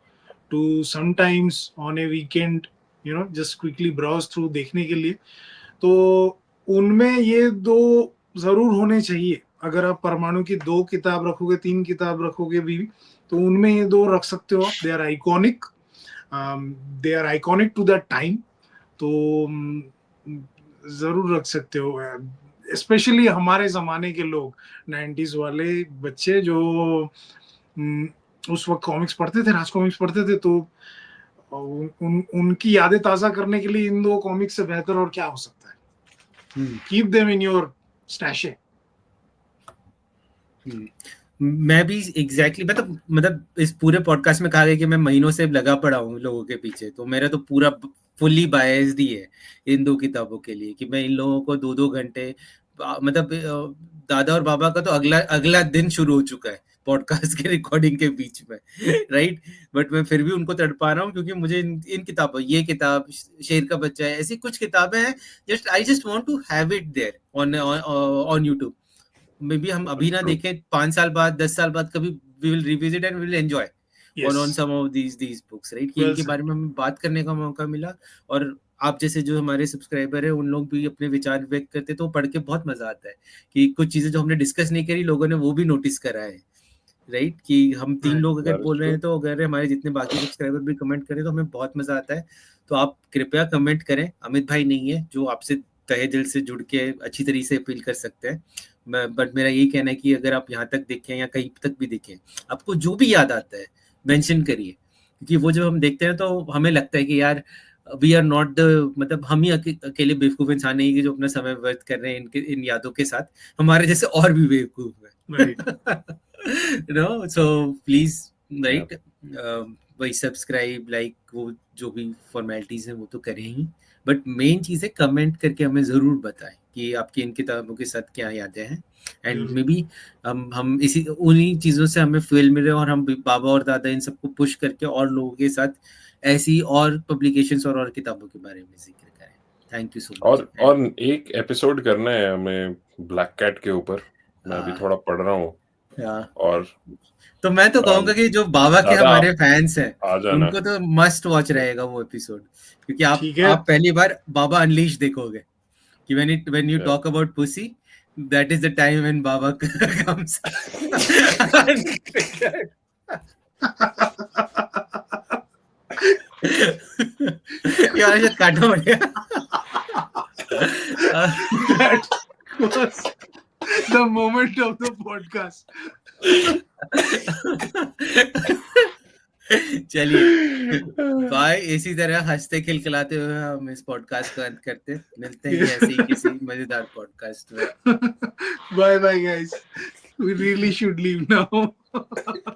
to sometimes on a weekend, just quickly browse through देखने के लिए, तो उनमें ये 2 जरूर होने चाहिए। अगर आप परमाणु की 2 किताब रखोगे, 3 किताब रखोगे भी, तो उनमें ये 2 रख सकते हो। They are iconic to that time, तो जरूर रख सकते हो। स्पेशली हमारे जमाने के लोग, 90s वाले बच्चे जो उस वक्त कॉमिक्स पढ़ते थे, राज कॉमिक्स पढ़ते थे, तो उनकी यादें ताजा करने के लिए इन 2 कॉमिक्स से बेहतर और क्या हो सकता है। Keep them in your stash. मैं भी एग्जैक्टली मतलब इस पूरे पॉडकास्ट में कहा गया कि मैं महीनों से लगा पड़ा हूँ लोगों के पीछे, तो मेरा तो पूरा फुल्ली बायस्ड ही है इन 2 किताबों के लिए कि मैं इन लोगों को 2-2 घंटे, मतलब दादा और बाबा का तो अगला दिन शुरू हो चुका है पॉडकास्ट के रिकॉर्डिंग के बीच में, राइट? बट मैं फिर भी उनको तड़पा रहा हूँ क्योंकि मुझे इन किताबों, ये किताब शेर का बच्चा है, ऐसी कुछ किताबें हैं I just want to have it there on YouTube. Maybe हम अभी ना देखें, 5 साल बाद, 10 साल बाद कभी we will revisit and we will enjoy on some of these books, right? कि इनके बारे में हमें बात करने का मौका मिला, और आप जैसे जो हमारे सब्सक्राइबर है उन लोग भी अपने विचार व्यक्त करते, तो पढ़ के बहुत मजा आता है कि कुछ चीजें जो हमने डिस्कस नहीं करी, लोगों ने वो भी नोटिस करा है, राइट? कि हम 3 लोग अगर बोल रहे हैं, तो अगर हमारे जितने बाकी सब्सक्राइबर भी कमेंट करें तो हमें बहुत मजा आता है। तो आप कृपया कमेंट करें। अमित भाई नहीं है जो आपसे तहे दिल से जुड़ के अच्छी तरीके से अपील कर सकते हैं, बट मेरा यही कहना है कि अगर आप यहाँ तक देखें या कहीं तक भी देखें, आपको जो भी याद आता है मेंशन करिए, क्योंकि वो जब हम देखते हैं तो हमें लगता है कि यार वी आर नॉट द, मतलब हम ही अकेले बेवकूफ इंसान नहीं है जो अपना समय व्यर्थ कर रहे हैं इन यादों के साथ, हमारे जैसे और भी बेवकूफ है, नो? सो प्लीज, राइट, भाई सब्सक्राइब, लाइक, वो जो भी फॉर्मेलिटीज हैं वो तो करें ही, बट मेन चीज़ है कमेंट करके हमें ज़रूर बताएं कि आपकी इन किताबों के साथ क्या यादें हैं, एंड मे बी हम इसी उन्हीं चीज़ों से हमें फील मिले और हम बाबा और दादा इन सबको पुश करके और लोगों के साथ ऐसी और पब्लिकेशंस और किताबों के बारे में जिक्र करें। Thank you so much. और एक एपिसोड करना है हमें ब्लैक कैट के ऊपर, मैं अभी थोड़ा पढ़ रहा हूँ। और तो मैं तो कहूंगा कि जो बाबा के दादा, हमारे फैंस हैं आ जाना। उनको तो मस्ट वॉच रहेगा वो एपिसोड, क्योंकि ठीक है। आप पहली बार बाबा अनलीश देखोगे कि when you Yeah. talk about pussy, that is the time when Baba comes. यार ये काटो बढ़िया। That was the moment of the podcast. चलिए बाय। इसी तरह हंसते खिलखिलाते हुए हम इस पॉडकास्ट को अंत करते, मिलते हैं ऐसे ही किसी मजेदार पॉडकास्ट में। Bye bye guys. We really should leave now.